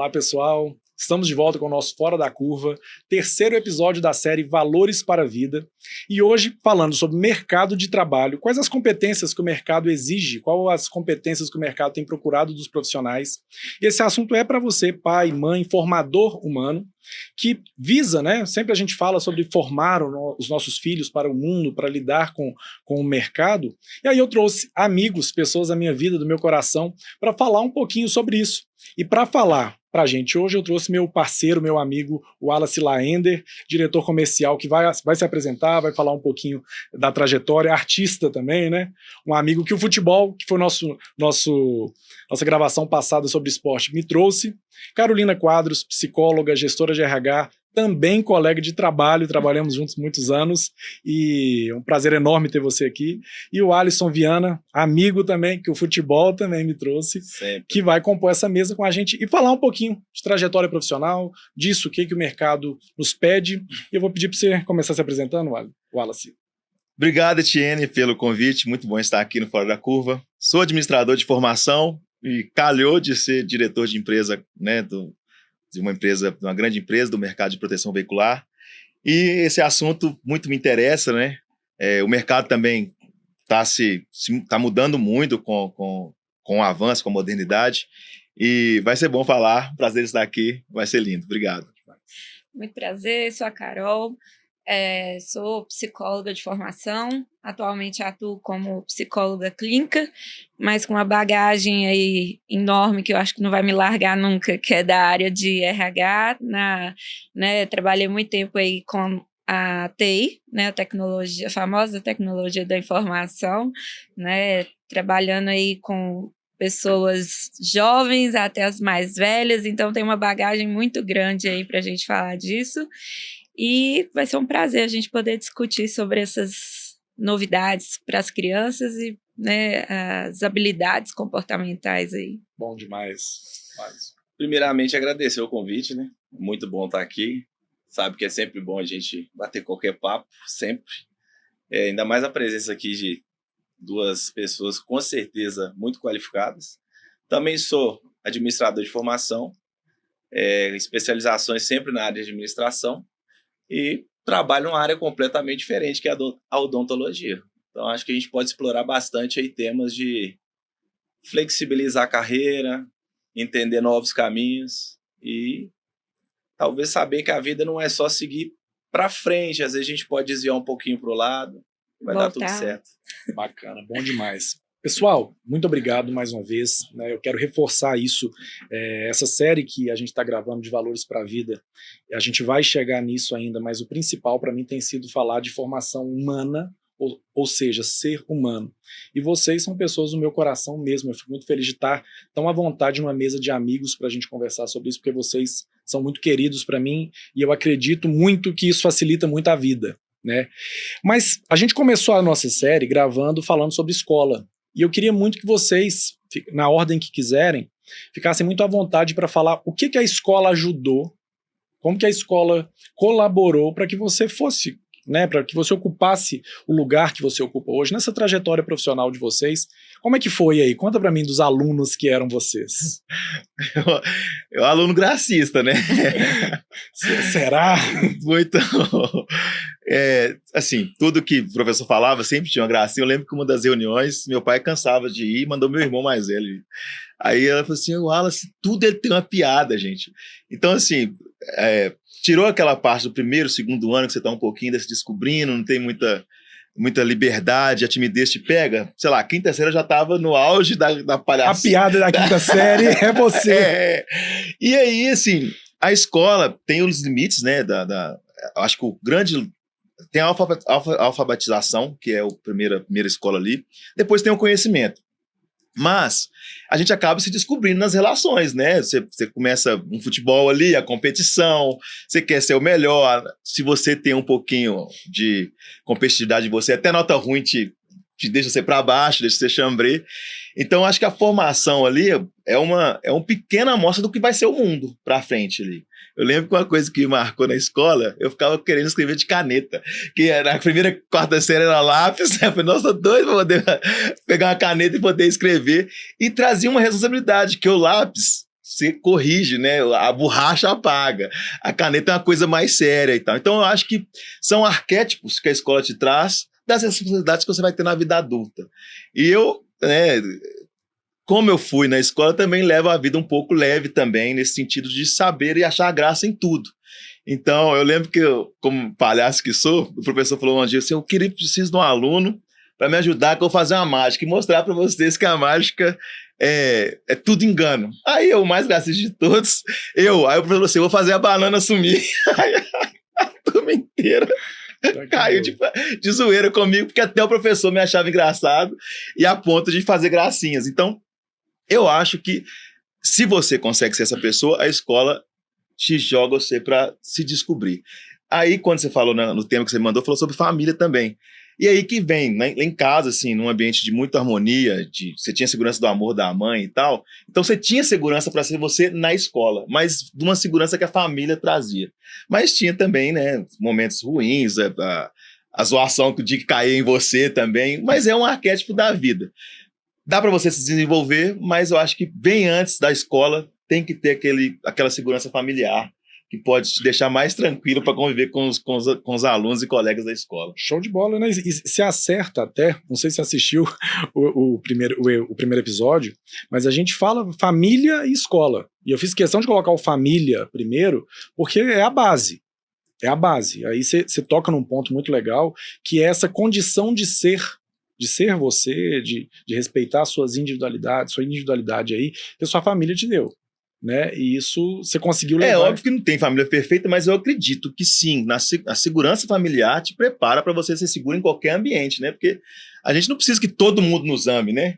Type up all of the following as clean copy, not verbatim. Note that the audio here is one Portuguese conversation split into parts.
Olá, pessoal. Estamos de volta com o nosso Fora da Curva, terceiro episódio da série Valores para a Vida. E hoje falando sobre mercado de trabalho, quais as competências que o mercado exige, quais as competências que o mercado tem procurado dos profissionais. E esse assunto é para você, pai, mãe, formador humano, que visa, né? Sempre a gente fala sobre formar os nossos filhos para o mundo, para lidar com o mercado. E aí eu trouxe amigos, pessoas da minha vida, do meu coração, para falar um pouquinho sobre isso. E para falar pra gente hoje, eu trouxe meu parceiro, meu amigo Wallace Laender, diretor comercial, que vai se apresentar, vai falar um pouquinho da trajetória, artista também, né? Um amigo que o futebol, que foi nossa gravação passada sobre esporte, me trouxe. Carolina Quadros, psicóloga, gestora de RH, também colega de trabalho, trabalhamos juntos muitos anos, e é um prazer enorme ter você aqui. E o Alisson Viana, amigo também, que o futebol também me trouxe, sempre, que vai compor essa mesa com a gente e falar um pouquinho de trajetória profissional, disso, o que o mercado nos pede. E eu vou pedir para você começar se apresentando, Wallace. Obrigado, Etienne, pelo convite, muito bom estar aqui no Fora da Curva. Sou administrador de formação e calhou de ser diretor de empresa, né, de uma grande empresa do mercado de proteção veicular. E esse assunto muito me interessa, né? O mercado também tá mudando muito com o avanço, com a modernidade. E vai ser bom falar, prazer estar aqui, vai ser lindo. Obrigado. Muito prazer, sou a Carol, sou psicóloga de formação, atualmente atuo como psicóloga clínica, mas com uma bagagem aí enorme que eu acho que não vai me largar nunca, que é da área de RH, trabalhei muito tempo aí com a TI, né, a famosa tecnologia da informação, né, trabalhando aí com pessoas jovens até as mais velhas, então tem uma bagagem muito grande aí para a gente falar disso. E vai ser um prazer a gente poder discutir sobre essas novidades para as crianças e, né, as habilidades comportamentais aí. Bom demais. Primeiramente, agradecer o convite, né? Muito bom estar aqui. Sabe que é sempre bom a gente bater qualquer papo, sempre. Ainda mais a presença aqui de duas pessoas com certeza muito qualificadas. Também sou administrador de formação, especializações sempre na área de administração. E trabalho numa área completamente diferente, que é a odontologia. Então, acho que a gente pode explorar bastante aí temas de flexibilizar a carreira, entender novos caminhos e talvez saber que a vida não é só seguir para frente. Às vezes a gente pode desviar um pouquinho para o lado e vai dar tudo certo. Bacana, bom demais. Pessoal, muito obrigado mais uma vez, né? Eu quero reforçar isso, essa série que a gente está gravando de Valores para a Vida, a gente vai chegar nisso ainda, mas o principal para mim tem sido falar de formação humana, ou seja, ser humano. E vocês são pessoas do meu coração mesmo, eu fico muito feliz de estar tão à vontade numa mesa de amigos para a gente conversar sobre isso, porque vocês são muito queridos para mim e eu acredito muito que isso facilita muito a vida, né? Mas a gente começou a nossa série falando sobre escola. E eu queria muito que vocês, na ordem que quiserem, ficassem muito à vontade para falar o que a escola ajudou, como que a escola colaborou para que você fosse, né, para que você ocupasse o lugar que você ocupa hoje, nessa trajetória profissional de vocês. Como é que foi aí? Conta para mim dos alunos que eram vocês. Eu aluno gracista, né? Será? Muito. Assim, tudo que o professor falava sempre tinha uma gracinha. Eu lembro que uma das reuniões, meu pai cansava de ir, mandou meu irmão mais velho. Aí ela falou assim, Wallace, tudo ele tem uma piada, gente. Então, assim, tirou aquela parte do primeiro, segundo ano, que você está um pouquinho se descobrindo, não tem muita liberdade, a timidez te pega. Sei lá, a quinta série eu já estava no auge da palhaçada. A piada da quinta série é você. E aí, assim, a escola tem os limites, né, acho que o grande... Tem a alfabetização, que é a primeira escola ali. Depois tem o conhecimento. Mas a gente acaba se descobrindo nas relações, né? Você começa um futebol ali, a competição, você quer ser o melhor. Se você tem um pouquinho de competitividade em você, até nota ruim te deixa você para baixo, deixa você chambré. Então, acho que a formação ali é uma pequena amostra do que vai ser o mundo para frente ali. Eu lembro que uma coisa que me marcou na escola, eu ficava querendo escrever de caneta, que na primeira, quarta série era lápis, eu falei, nossa, doido pra poder pegar uma caneta e poder escrever, e trazia uma responsabilidade, que o lápis, você corrige, né? A borracha apaga, a caneta é uma coisa mais séria e tal. Então eu acho que são arquétipos que a escola te traz das responsabilidades que você vai ter na vida adulta. E eu, né, como eu fui na escola, também levo a vida um pouco leve também, nesse sentido de saber e achar graça em tudo. Então, eu lembro que eu, como palhaço que sou, o professor falou um dia assim, preciso de um aluno para me ajudar que eu vou fazer uma mágica e mostrar para vocês que a mágica é tudo engano. Aí eu, o mais racista de todos, aí o professor falou assim, eu vou fazer a banana sumir. Aí a turma inteira caiu de zoeira comigo, porque até o professor me achava engraçado e a ponto de fazer gracinhas. Então, eu acho que se você consegue ser essa pessoa, a escola te joga você para se descobrir. Aí, quando você falou no tema que você mandou, falou sobre família também. E aí que vem, né, em casa, assim, num ambiente de muita harmonia, você tinha segurança do amor da mãe e tal, então você tinha segurança para ser você na escola, mas de uma segurança que a família trazia. Mas tinha também, né, momentos ruins, a zoação que o dia que caía em você também, mas é um arquétipo da vida. Dá para você se desenvolver, mas eu acho que bem antes da escola tem que ter aquela segurança familiar que pode te deixar mais tranquilo para conviver com os alunos e colegas da escola. Show de bola, né? E se acerta até, não sei se assistiu o primeiro episódio, mas a gente fala família e escola. E eu fiz questão de colocar o família primeiro, porque é a base. É a base. Aí você toca num ponto muito legal, que é essa condição de ser você, de respeitar suas individualidades, sua individualidade aí, que a sua família te deu. Né? E isso você conseguiu levar. É óbvio que não tem família perfeita, mas eu acredito que sim, a segurança familiar te prepara para você ser seguro em qualquer ambiente, né? Porque a gente não precisa que todo mundo nos ame, né?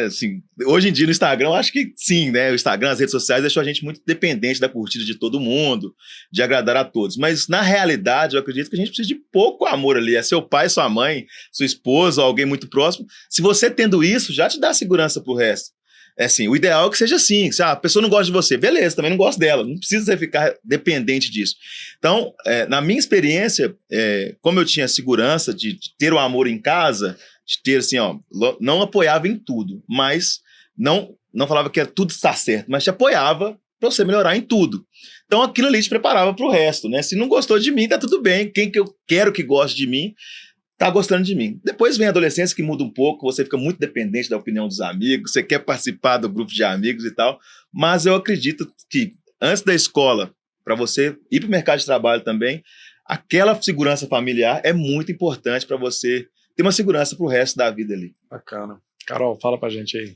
Assim, hoje em dia no Instagram, eu acho que sim, né? O Instagram, as redes sociais deixou a gente muito dependente da curtida de todo mundo, de agradar a todos. Mas na realidade, eu acredito que a gente precisa de pouco amor ali. É seu pai, sua mãe, sua esposa, alguém muito próximo. Se você tendo isso, já te dá segurança pro resto. É assim, o ideal é que seja assim, se a pessoa não gosta de você, beleza, também não gosto dela, não precisa você ficar dependente disso. Então, na minha experiência, como eu tinha segurança de ter o amor em casa, de ter assim, ó, não apoiava em tudo, mas não falava que tudo está certo, mas te apoiava para você melhorar em tudo. Então aquilo ali te preparava para o resto, né? Se não gostou de mim, tá tudo bem, quem que eu quero que goste de mim, tá gostando de mim. Depois vem a adolescência que muda um pouco, você fica muito dependente da opinião dos amigos, você quer participar do grupo de amigos e tal, mas eu acredito que antes da escola, para você ir para o mercado de trabalho também, aquela segurança familiar é muito importante para você ter uma segurança para o resto da vida ali. Bacana. Carol, fala pra gente aí.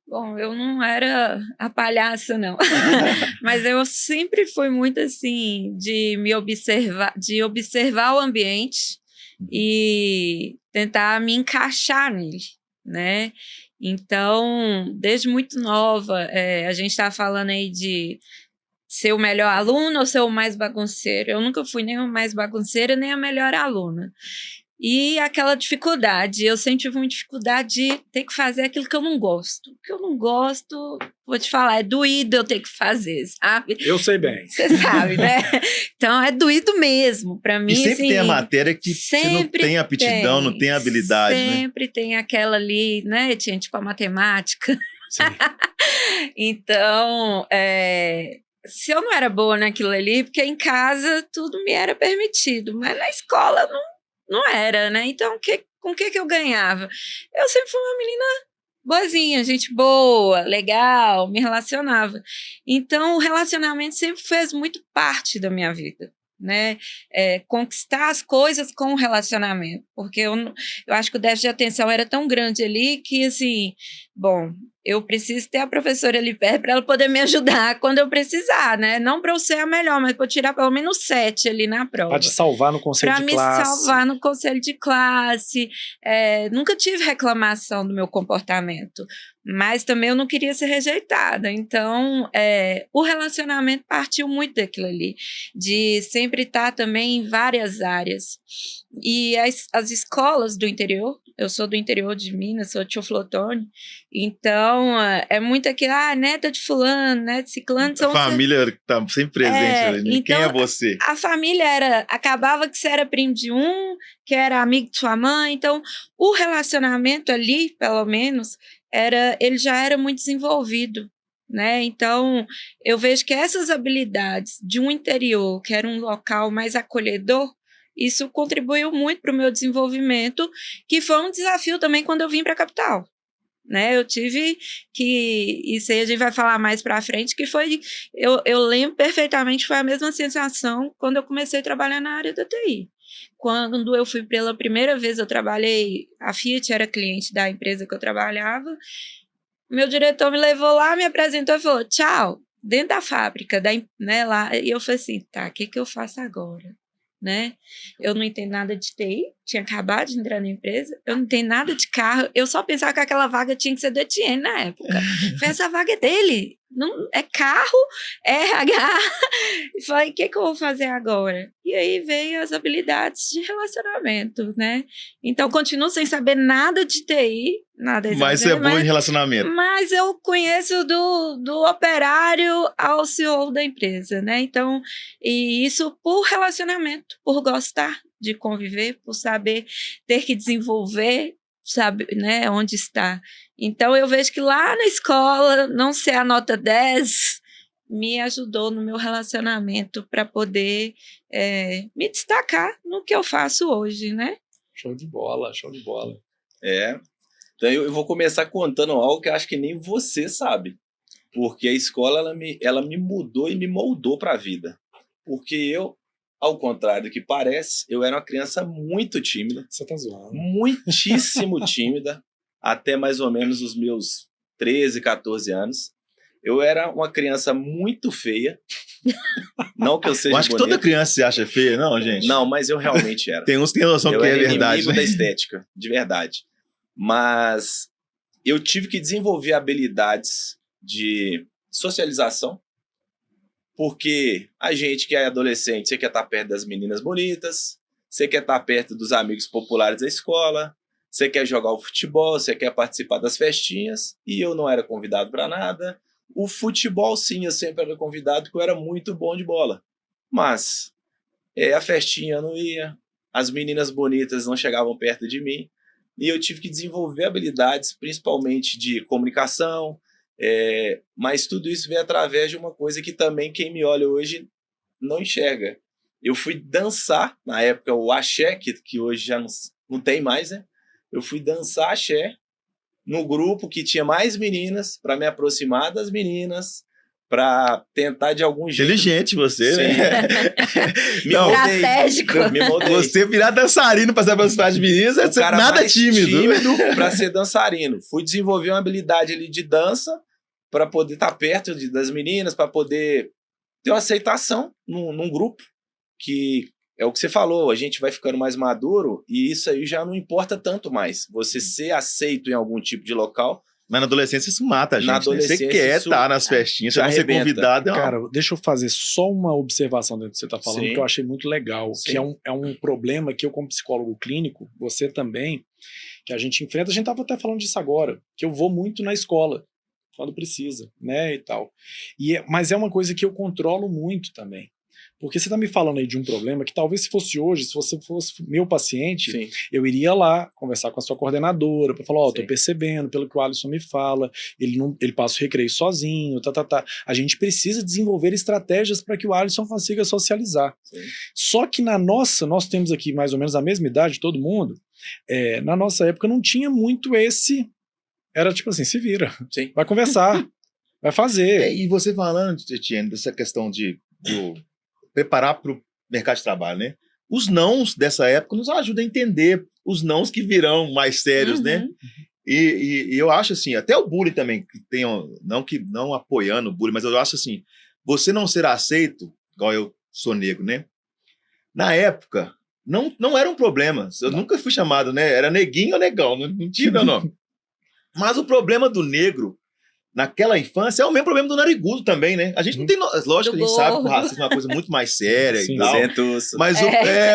Bom, eu não era a palhaça, não. Mas eu sempre fui muito assim, de observar o ambiente e tentar me encaixar nele, né? Então, desde muito nova, a gente está falando aí de ser o melhor aluno ou ser o mais bagunceiro. Eu nunca fui nem a mais bagunceira, nem a melhor aluna. E aquela dificuldade, eu sempre tive uma dificuldade de ter que fazer aquilo que eu não gosto. O que eu não gosto, vou te falar, é doído eu ter que fazer, sabe? Eu sei bem. Você sabe, né? Então é doído mesmo, para mim. E sempre assim, tem a matéria que você não tem aptidão, não tem habilidade, sempre né? tem aquela ali, né? Tinha tipo a matemática. Sim. Então, se eu não era boa naquilo ali, porque em casa tudo me era permitido, mas na escola não era, né? Então, com o que eu ganhava? Eu sempre fui uma menina boazinha, gente boa, legal, me relacionava. Então, o relacionamento sempre fez muito parte da minha vida, né? Conquistar as coisas com o relacionamento, porque eu acho que o déficit de atenção era tão grande ali que, assim, bom, eu preciso ter a professora ali perto para ela poder me ajudar quando eu precisar, né? Não para eu ser a melhor, mas para eu tirar pelo menos 7 ali na prova. Para te salvar no conselho de classe. Para me salvar no conselho de classe. Nunca tive reclamação do meu comportamento, mas também eu não queria ser rejeitada. Então, o relacionamento partiu muito daquilo ali, de sempre estar também em várias áreas. E as escolas do interior, eu sou do interior de Minas, sou de Teoflotone, então é muito aquilo, neta de fulano, neta de ciclano. A família está sempre presente ali, né? Então, quem é você? A família acabava que você era primo de um, que era amigo de sua mãe, então o relacionamento ali, pelo menos, ele já era muito desenvolvido, né? Então, eu vejo que essas habilidades de um interior, que era um local mais acolhedor, isso contribuiu muito para o meu desenvolvimento, que foi um desafio também quando eu vim para a capital. Né, eu tive que, isso aí a gente vai falar mais para frente, que foi, eu lembro perfeitamente, foi a mesma sensação quando eu comecei a trabalhar na área da TI. Quando eu fui pela primeira vez, eu trabalhei, a Fiat era cliente da empresa que eu trabalhava, meu diretor me levou lá, me apresentou e falou, tchau, dentro da fábrica, né, lá, e eu falei assim, tá, o que eu faço agora? Né? Eu não entendo nada de TI, tinha acabado de entrar na empresa, eu não entendo nada de carro, eu só pensava que aquela vaga tinha que ser do Etienne na época. Essa vaga é dele, não, é carro, é RH. E falei, o que eu vou fazer agora? E aí veio as habilidades de relacionamento, né? Então, continuo sem saber nada de TI, nada Mas você é bom em relacionamento. Mas eu conheço do operário ao CEO da empresa, né? Então, e isso por relacionamento, por gostar de conviver, por saber ter que desenvolver, sabe, né, onde está. Então, eu vejo que lá na escola, não ser a nota 10 me ajudou no meu relacionamento para poder me destacar no que eu faço hoje, né? Show de bola, show de bola. Então eu vou começar contando algo que eu acho que nem você sabe. Porque a escola ela me mudou e me moldou para a vida. Porque eu, ao contrário do que parece, eu era uma criança muito tímida. Você tá zoando. Muitíssimo tímida, até mais ou menos os meus 13, 14 anos. Eu era uma criança muito feia. Não que eu seja bonito. Acho que toda criança se acha feia, não, gente? Não, mas eu realmente era. Tem uns que têm noção que é verdade. Eu era inimigo da estética, de verdade. Mas eu tive que desenvolver habilidades de socialização, porque a gente que é adolescente, você quer estar perto das meninas bonitas, você quer estar perto dos amigos populares da escola, você quer jogar o futebol, você quer participar das festinhas, e eu não era convidado para nada. O futebol, sim, eu sempre era convidado, porque eu era muito bom de bola. Mas a festinha eu não ia, as meninas bonitas não chegavam perto de mim, e eu tive que desenvolver habilidades, principalmente de comunicação, mas tudo isso veio através de uma coisa que também quem me olha hoje não enxerga. Eu fui dançar, na época, o axé, que hoje já não tem mais, né? Eu fui dançar axé no grupo que tinha mais meninas, para me aproximar das meninas, para tentar de algum jeito... Inteligente você, né? Estratégico. Me moldei. Você virar dançarino para se aproximar de meninas, é O cara nada mais tímido. para ser dançarino. Fui desenvolver uma habilidade ali de dança para poder estar perto das meninas, para poder ter uma aceitação num grupo, que é o que você falou, a gente vai ficando mais maduro e isso aí já não importa tanto mais. Você ser aceito em algum tipo de local. Mas na adolescência isso mata a gente. Na Né? adolescência, você quer isso estar nas festinhas, você não ser arrebenta. convidado. Cara, deixa eu fazer só uma observação dentro do que você está falando, Sim. que eu achei muito legal, Sim. que é um problema que eu, como psicólogo clínico, você também, que a gente enfrenta, a gente estava até falando disso agora, que eu vou muito na escola, quando precisa, né, e tal. Mas é uma coisa que eu controlo muito também. Porque você está me falando aí de um problema que talvez se fosse hoje, se você fosse meu paciente, Sim. eu iria lá conversar com a sua coordenadora para falar, tô Sim. percebendo pelo que o Alisson me fala, ele passa o recreio sozinho, A gente precisa desenvolver estratégias para que o Alisson consiga socializar. Sim. Só que nós temos aqui mais ou menos a mesma idade, todo mundo, na nossa época não tinha muito esse, era tipo assim, se vira, Sim. vai conversar, vai fazer. E você falando, Etienne, dessa questão de preparar para o mercado de trabalho, né? Os nãos dessa época nos ajudam a entender os nãos que virão mais sérios, né? E eu acho assim, até o bullying também, não apoiando o bullying, mas eu acho assim, você não ser aceito, igual eu sou negro, né? Na época, não era um problema. Eu nunca fui chamado, né? Era neguinho ou negão, não tinha meu nome. Mas o problema do negro naquela infância é o mesmo problema do narigudo também, né? A gente não tem... Lógico que a gente sabe que o racismo é uma coisa muito mais séria Sim, e tal.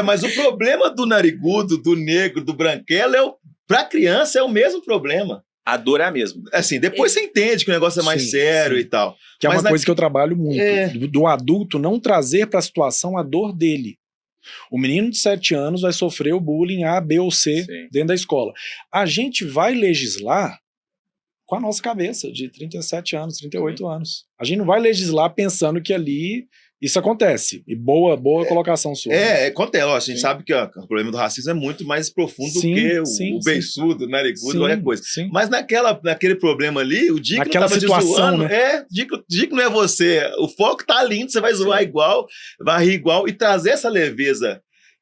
Mas o problema do narigudo, do negro, do branquelo, pra criança é o mesmo problema. A dor é a mesma. Assim, depois você entende que o negócio é mais sério e tal. Que é Mas uma coisa que eu trabalho muito. Do adulto não trazer para a situação a dor dele. O menino de 7 anos vai sofrer o bullying A, B ou C Sim. dentro da escola. A gente vai legislar com a nossa cabeça de 37 anos, 38 anos. A gente não vai legislar pensando que ali isso acontece. E boa colocação sua. Acontece. A gente Sim. sabe que o problema do racismo é muito mais profundo Sim, do que sim, o beiçudo, né, narigudo, qualquer coisa. Sim. Mas naquele problema ali, o dia que Naquela não tava situação, te zoando, né? dia que não é você. O foco tá lindo, você vai zoar igual, vai rir igual, e trazer essa leveza.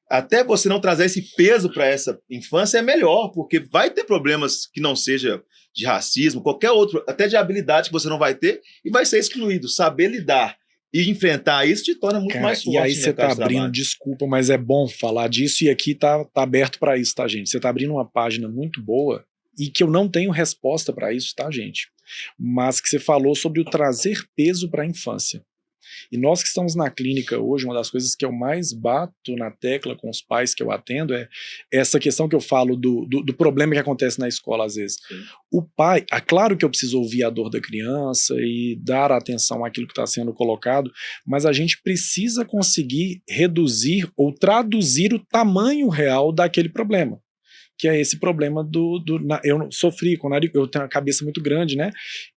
Até você não trazer esse peso para essa infância é melhor, porque vai ter problemas que não seja de racismo, qualquer outro, até de habilidade que você não vai ter, e vai ser excluído. Saber lidar e enfrentar isso te torna muito mais forte. E aí você tá abrindo, desculpa, mas é bom falar disso, e aqui tá aberto para isso, tá, gente? Você tá abrindo uma página muito boa, e que eu não tenho resposta para isso, tá, gente? Mas que você falou sobre o trazer peso para a infância. E nós que estamos na clínica hoje, uma das coisas que eu mais bato na tecla com os pais que eu atendo é essa questão que eu falo do problema que acontece na escola às vezes. Sim. O pai, claro que eu preciso ouvir a dor da criança e dar atenção àquilo que está sendo colocado, mas a gente precisa conseguir reduzir ou traduzir o tamanho real daquele problema. Que é esse problema eu sofri com nariz, eu tenho uma cabeça muito grande, né?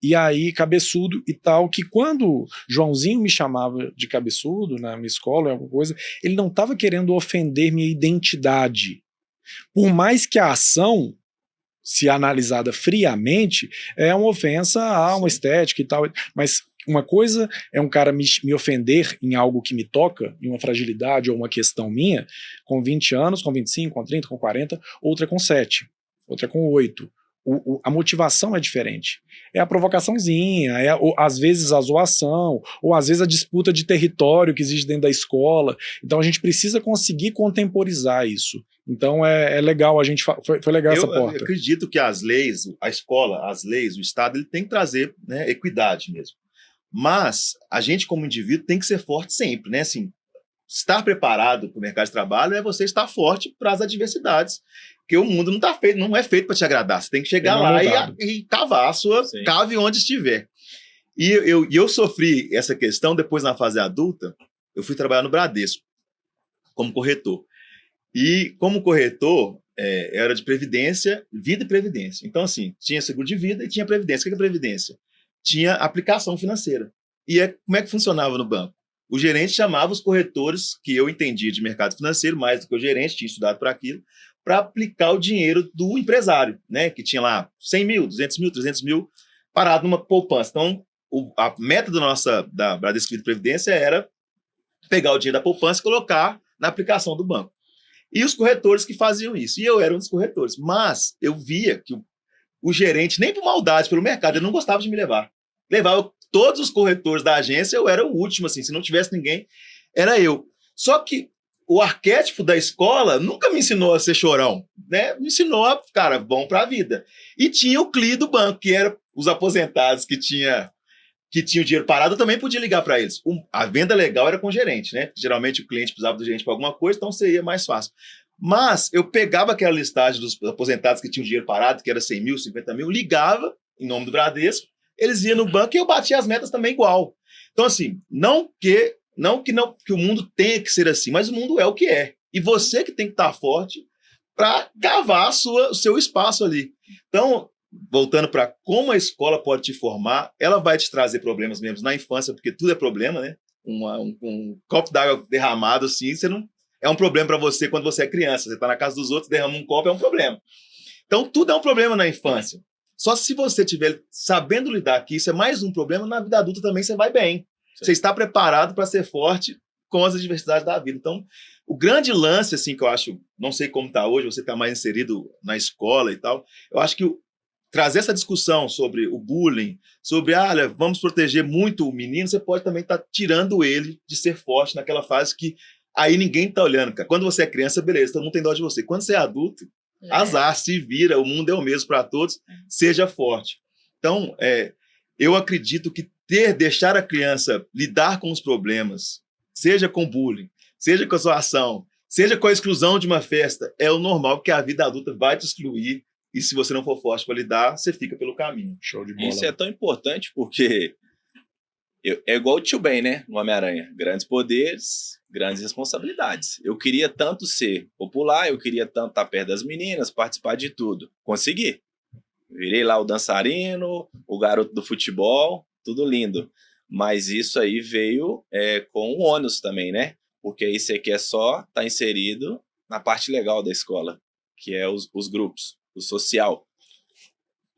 E aí, cabeçudo e tal, que quando Joãozinho me chamava de cabeçudo na minha escola, alguma coisa, ele não estava querendo ofender minha identidade. Por mais que a ação, se analisada friamente, é uma ofensa a uma estética e tal, mas uma coisa é um cara me ofender em algo que me toca, em uma fragilidade ou uma questão minha, com 20 anos, com 25, com 30, com 40, outra com 7, outra com 8. A motivação é diferente. É a provocaçãozinha, às vezes a zoação, ou às vezes a disputa de território que existe dentro da escola. Então a gente precisa conseguir contemporizar isso. Então é legal, a gente foi legal essa porta. Eu acredito que as leis, a escola, as leis, o Estado, ele tem que trazer, né, equidade mesmo. Mas a gente, como indivíduo, tem que ser forte sempre, né? Assim, estar preparado para o mercado de trabalho é você estar forte para as adversidades, porque o mundo não é feito para te agradar. Você tem que chegar lá e cavar a sua cave onde estiver. E eu sofri essa questão depois na fase adulta. Eu fui trabalhar no Bradesco como corretor. E como corretor, era de previdência, vida e previdência. Então, assim, tinha seguro de vida e tinha previdência. O que é previdência? Tinha aplicação financeira. E como é que funcionava no banco? O gerente chamava os corretores, que eu entendia de mercado financeiro, mais do que o gerente, tinha estudado para aquilo, para aplicar o dinheiro do empresário, né? Que tinha lá 100 mil, 200 mil, 300 mil, parado numa poupança. Então, a meta da Bradesco Vida e Previdência era pegar o dinheiro da poupança e colocar na aplicação do banco. E os corretores que faziam isso. E eu era um dos corretores. Mas eu via que o gerente, nem por maldade, pelo mercado, ele não gostava de me levar. Levava todos os corretores da agência, eu era o último, assim, se não tivesse ninguém, era eu. Só que o arquétipo da escola nunca me ensinou a ser chorão, né? Me ensinou a, cara, bom para a vida. E tinha o CLI do banco, que era os aposentados que tinham o dinheiro parado, eu também podia ligar para eles. A venda legal era com o gerente, né? Geralmente o cliente precisava do gerente para alguma coisa, então seria mais fácil. Mas eu pegava aquela listagem dos aposentados que tinham dinheiro parado, que era 100 mil, 50 mil, ligava em nome do Bradesco, eles iam no banco e eu batia as metas também igual. Então, assim, não que o mundo tenha que ser assim, mas o mundo é o que é. E você que tem que estar forte para cavar o seu espaço ali. Então, voltando para como a escola pode te formar, ela vai te trazer problemas mesmo na infância, porque tudo é problema, né? Um copo d'água derramado, assim, é um problema para você quando você é criança. Você está na casa dos outros, derrama um copo, é um problema. Então, tudo é um problema na infância. Só se você estiver sabendo lidar que isso é mais um problema, na vida adulta também você vai bem. Sim. Você está preparado para ser forte com as adversidades da vida. Então, o grande lance, assim, que eu acho, não sei como está hoje, você está mais inserido na escola e tal, eu acho que trazer essa discussão sobre o bullying, sobre, vamos proteger muito o menino, você pode também estar tirando ele de ser forte naquela fase que aí ninguém está olhando, cara. Quando você é criança, beleza, todo mundo tem dó de você. Quando você é adulto, azar, se vira, o mundo é o mesmo para todos, seja forte. Então, eu acredito que deixar a criança lidar com os problemas, seja com bullying, seja com a zoação, seja com a exclusão de uma festa, é o normal, porque a vida adulta vai te excluir, e se você não for forte para lidar, você fica pelo caminho. Show de bola. Isso é tão importante porque é igual o Tio Ben, né, no Homem-Aranha. Grandes poderes, grandes responsabilidades. Eu queria tanto ser popular, eu queria tanto estar perto das meninas, participar de tudo. Consegui. Virei lá o dançarino, o garoto do futebol, tudo lindo. Mas isso aí veio com um ônus também, né? Porque aí você quer só estar inserido na parte legal da escola, que é os grupos, o social.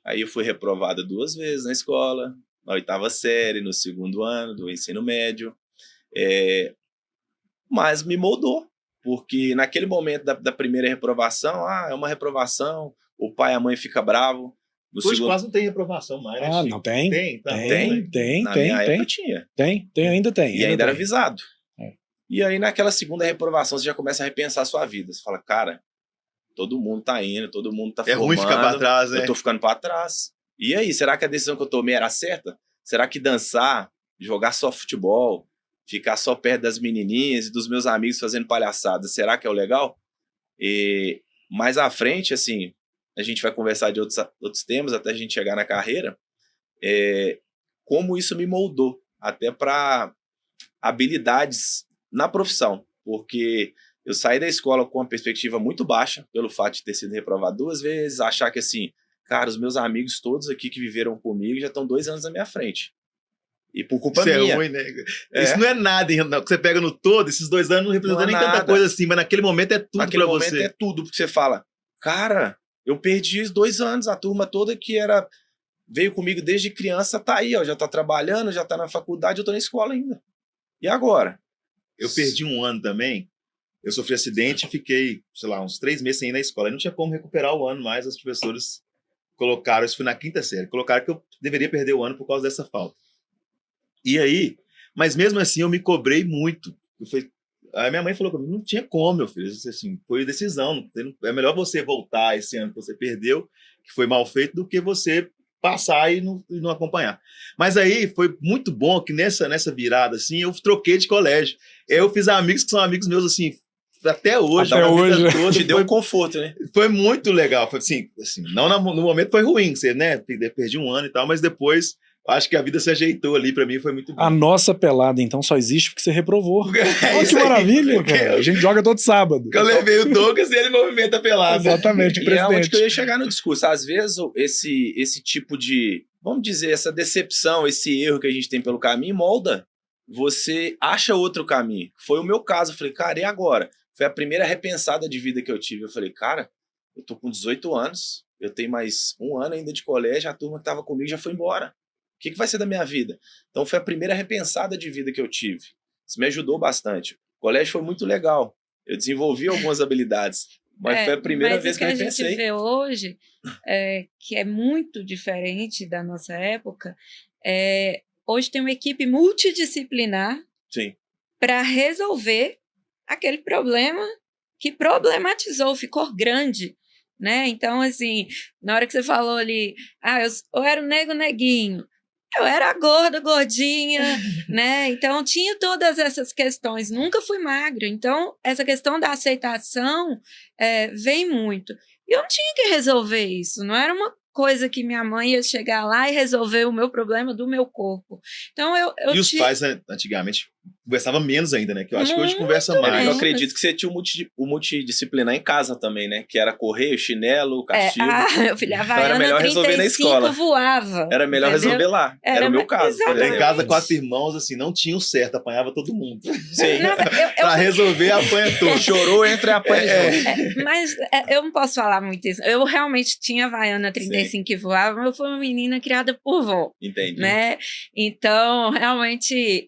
Aí eu fui reprovado 2 vezes na escola, na 8ª série, no 2º ano do ensino médio. Mas me moldou, porque naquele momento da primeira reprovação, é uma reprovação, o pai e a mãe ficam bravos. Hoje quase não tem reprovação mais, né, Chico? Não tem? Tem, tá Tem, Na minha época tinha. ainda tem. E ainda era tem. avisado. É. E aí, naquela segunda reprovação, você já começa a repensar a sua vida. Você fala, cara, todo mundo tá indo, todo mundo tá formando. É ruim ficar pra trás, né? Eu tô ficando pra trás. E aí, será que a decisão que eu tomei era certa? Será que dançar, jogar só futebol, ficar só perto das menininhas e dos meus amigos fazendo palhaçada, será que é o legal? E mais à frente, assim, a gente vai conversar de outros temas até a gente chegar na carreira, como isso me moldou, até para habilidades na profissão, porque eu saí da escola com uma perspectiva muito baixa, pelo fato de ter sido reprovado 2 vezes, achar que assim, cara, os meus amigos todos aqui que viveram comigo já estão 2 anos na minha frente. E por culpa minha. Isso é ruim, né? Isso não é nada, hein? Não, que você pega no todo, esses 2 anos não representam nem tanta coisa assim, mas naquele momento é tudo naquele pra momento você. é tudo, porque você fala, cara, eu perdi 2 anos, a turma toda que veio comigo desde criança tá aí, ó, já tá trabalhando, já tá na faculdade, eu tô na escola ainda. E agora? Eu perdi 1 ano também. Eu sofri acidente e fiquei, sei lá, uns 3 meses sem ir na escola. E não tinha como recuperar o ano mais. Os professores colocaram, isso foi na 5ª série, colocaram que eu deveria perder o ano por causa dessa falta. E aí, mas mesmo assim eu me cobrei muito. Aí minha mãe falou comigo, não tinha como, meu filho. Assim, foi decisão. É melhor você voltar esse ano que você perdeu, que foi mal feito, do que você passar e não acompanhar. Mas aí foi muito bom que nessa virada, assim, eu troquei de colégio. Eu fiz amigos que são amigos meus, assim, até hoje. Até hoje. Toda, Te deu um conforto, né? Foi muito legal. Foi assim não no momento foi ruim, você, né? Perdi 1 ano e tal, mas depois acho que a vida se ajeitou ali, pra mim foi muito bom. A nossa pelada, então, só existe porque você reprovou. Olha isso que aí, maravilha, cara. A gente joga todo sábado. Que eu levei o Douglas e ele movimenta pelado. Exatamente, E é onde presidente. que eu ia chegar no discurso. Às vezes, esse tipo de, vamos dizer, essa decepção, esse erro que a gente tem pelo caminho, molda. Você acha outro caminho. Foi o meu caso. Eu falei, cara, e agora? Foi a primeira repensada de vida que eu tive. Eu falei, cara, eu tô com 18 anos, eu tenho mais 1 ano ainda de colégio, a turma que tava comigo já foi embora. O que vai ser da minha vida? Então foi a primeira repensada de vida que eu tive. Isso me ajudou bastante. O colégio foi muito legal. Eu desenvolvi algumas habilidades, mas foi a primeira vez que eu a gente repensei. vê hoje, que é muito diferente da nossa época, hoje tem uma equipe multidisciplinar para resolver aquele problema que problematizou, ficou grande. Né? Então, assim, na hora que você falou ali, eu era o nego neguinho, eu era gorda, gordinha, né? Então, tinha todas essas questões. Nunca fui magra. Então, essa questão da aceitação vem muito. E eu não tinha que resolver isso. Não era uma coisa que minha mãe ia chegar lá e resolver o meu problema do meu corpo. Então, E os pais, antigamente, conversavam menos ainda, né? Que eu acho que hoje conversa mais. Eu acredito que você tinha o multidisciplinar em casa também, né? Que era correio, chinelo, castigo. Meu filho, a Então era Havaiana melhor resolver na 35 escola. voava. Era melhor entendeu? resolver lá. Era o meu caso. Exatamente. Em casa, 4 irmãos, assim, não tinham certo, apanhava todo mundo. Sim. Pra resolver, apanha todo. Chorou, entra e apanha junto. Mas eu não posso falar muito isso. Eu realmente tinha Havaiana 35 que voava, mas eu fui uma menina criada por vó. Entendi. Né? Então, realmente...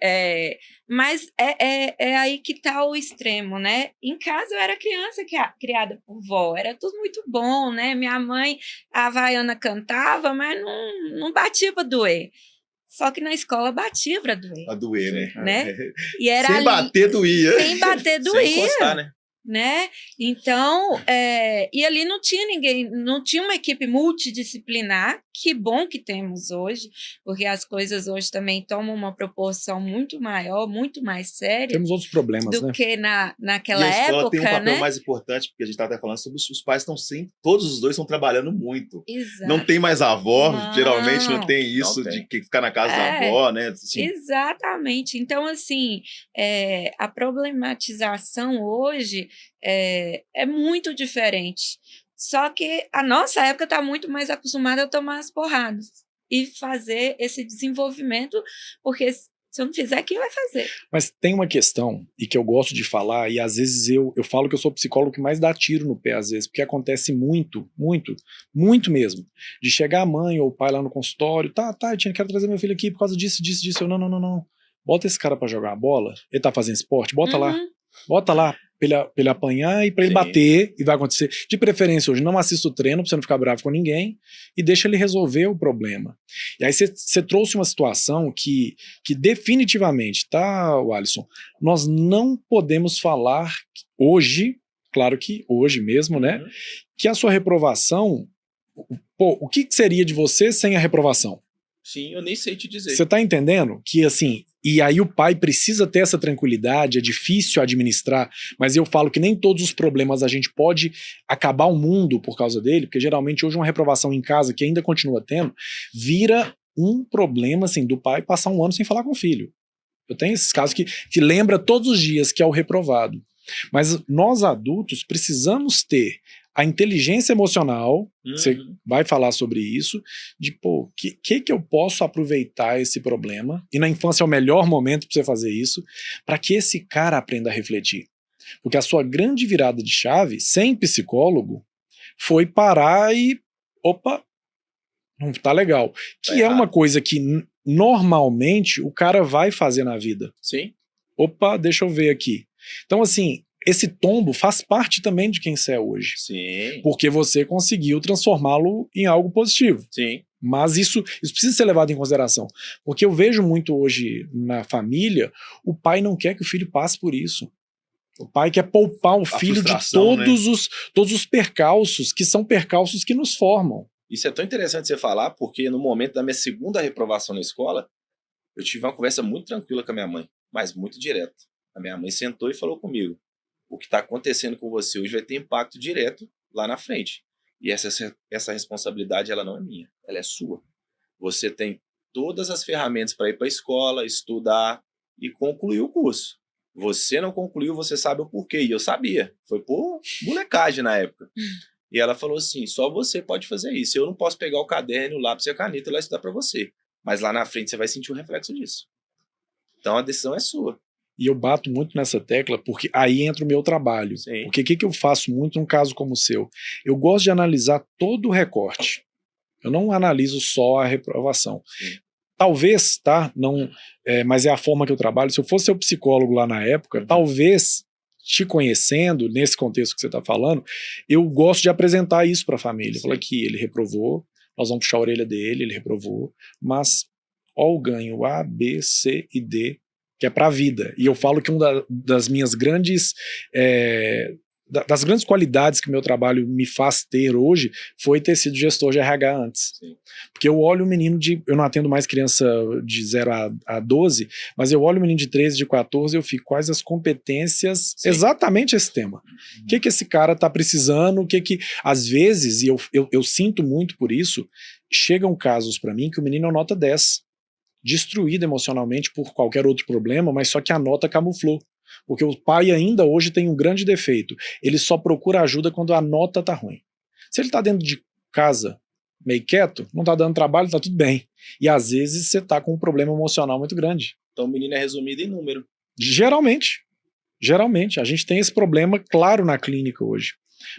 Mas é aí que está o extremo, né? Em casa eu era criança criada por vó, era tudo muito bom, né? Minha mãe, a Havaiana cantava, mas não batia para doer. Só que na escola batia para doer. Pra doer, né? E era sem bater, doía. Sem bater, doía. Sem encostar, né? Então, e ali não tinha ninguém, não tinha uma equipe multidisciplinar, que bom que temos hoje, porque as coisas hoje também tomam uma proporção muito maior, muito mais séria. Temos outros problemas, do que naquela época. E a escola tem um papel né? mais importante, porque a gente estava até falando sobre os pais estão sempre, todos os dois estão trabalhando muito. Exato. Não tem mais avó, geralmente não tem isso de ficar na casa da avó, né? Assim. Exatamente. Então, assim, a problematização hoje é muito diferente. Só que a nossa época está muito mais acostumada a tomar as porradas e fazer esse desenvolvimento, porque se eu não fizer, quem vai fazer? Mas tem uma questão, e que eu gosto de falar, e às vezes eu falo que eu sou o psicólogo que mais dá tiro no pé, às vezes, porque acontece muito, muito, muito mesmo, de chegar a mãe ou o pai lá no consultório, tá, eu quero trazer meu filho aqui por causa disso, eu, não, bota esse cara pra jogar a bola, ele tá fazendo esporte, bota lá, pra ele apanhar e pra ele bater, e vai acontecer. De preferência hoje, não assista o treino pra você não ficar bravo com ninguém, e deixa ele resolver o problema. E aí você trouxe uma situação que definitivamente, tá, Alisson, nós não podemos falar hoje, claro que hoje mesmo, né, que a sua reprovação, pô, o que seria de você sem a reprovação? Sim, eu nem sei te dizer. Você tá entendendo que, assim, e aí o pai precisa ter essa tranquilidade, é difícil administrar, mas eu falo que nem todos os problemas a gente pode acabar o mundo por causa dele, porque geralmente hoje uma reprovação em casa, que ainda continua tendo, vira um problema, assim, do pai passar um ano sem falar com o filho. Eu tenho esses casos que lembra todos os dias que é o reprovado. Mas nós adultos precisamos ter a inteligência emocional, você vai falar sobre isso, de, pô, que eu posso aproveitar esse problema, e na infância é o melhor momento para você fazer isso, para que esse cara aprenda a refletir. Porque a sua grande virada de chave, sem psicólogo, foi parar e, opa, não tá legal. Que é uma coisa que normalmente o cara vai fazer na vida. Sim. Opa, deixa eu ver aqui. Então, assim, esse tombo faz parte também de quem você é hoje. Sim. Porque você conseguiu transformá-lo em algo positivo. Sim. Mas isso precisa ser levado em consideração. Porque eu vejo muito hoje na família, o pai não quer que o filho passe por isso. O pai quer poupar o filho de todos os percalços, que são percalços que nos formam. Isso é tão interessante você falar, porque no momento da minha segunda reprovação na escola, eu tive uma conversa muito tranquila com a minha mãe, mas muito direta. A minha mãe sentou e falou comigo: o que está acontecendo com você hoje vai ter impacto direto lá na frente. E essa responsabilidade, ela não é minha, ela é sua. Você tem todas as ferramentas para ir para a escola, estudar e concluir o curso. Você não concluiu, você sabe o porquê. E eu sabia, foi por molecagem na época. E ela falou assim: só você pode fazer isso. Eu não posso pegar o caderno, o lápis e a caneta e lá estudar para você. Mas lá na frente você vai sentir um reflexo disso. Então a decisão é sua. E eu bato muito nessa tecla porque aí entra o meu trabalho. Sim. Porque o que eu faço muito num caso como o seu? Eu gosto de analisar todo o recorte. Eu não analiso só a reprovação. Sim. Talvez, tá? Não, mas é a forma que eu trabalho. Se eu fosse seu psicólogo lá na época, talvez, te conhecendo, nesse contexto que você está falando, eu gosto de apresentar isso para a família. Falar que ele reprovou, nós vamos puxar a orelha dele, ele reprovou, mas ó o ganho A, B, C e D, que é para a vida. E eu falo que uma das minhas grandes das grandes qualidades que o meu trabalho me faz ter hoje foi ter sido gestor de RH antes. Sim. Porque eu olho o menino eu não atendo mais criança de 0 a 12, mas eu olho o menino de 13, de 14, eu fico, quais as competências, exatamente esse tema. O que esse cara tá precisando, às vezes, e eu sinto muito por isso, chegam casos para mim que o menino é nota 10, destruído emocionalmente por qualquer outro problema, mas só que a nota camuflou. Porque o pai ainda hoje tem um grande defeito. Ele só procura ajuda quando a nota tá ruim. Se ele tá dentro de casa, meio quieto, não tá dando trabalho, tá tudo bem. E às vezes você tá com um problema emocional muito grande. Então o menino é resumido em número. Geralmente. A gente tem esse problema claro na clínica hoje.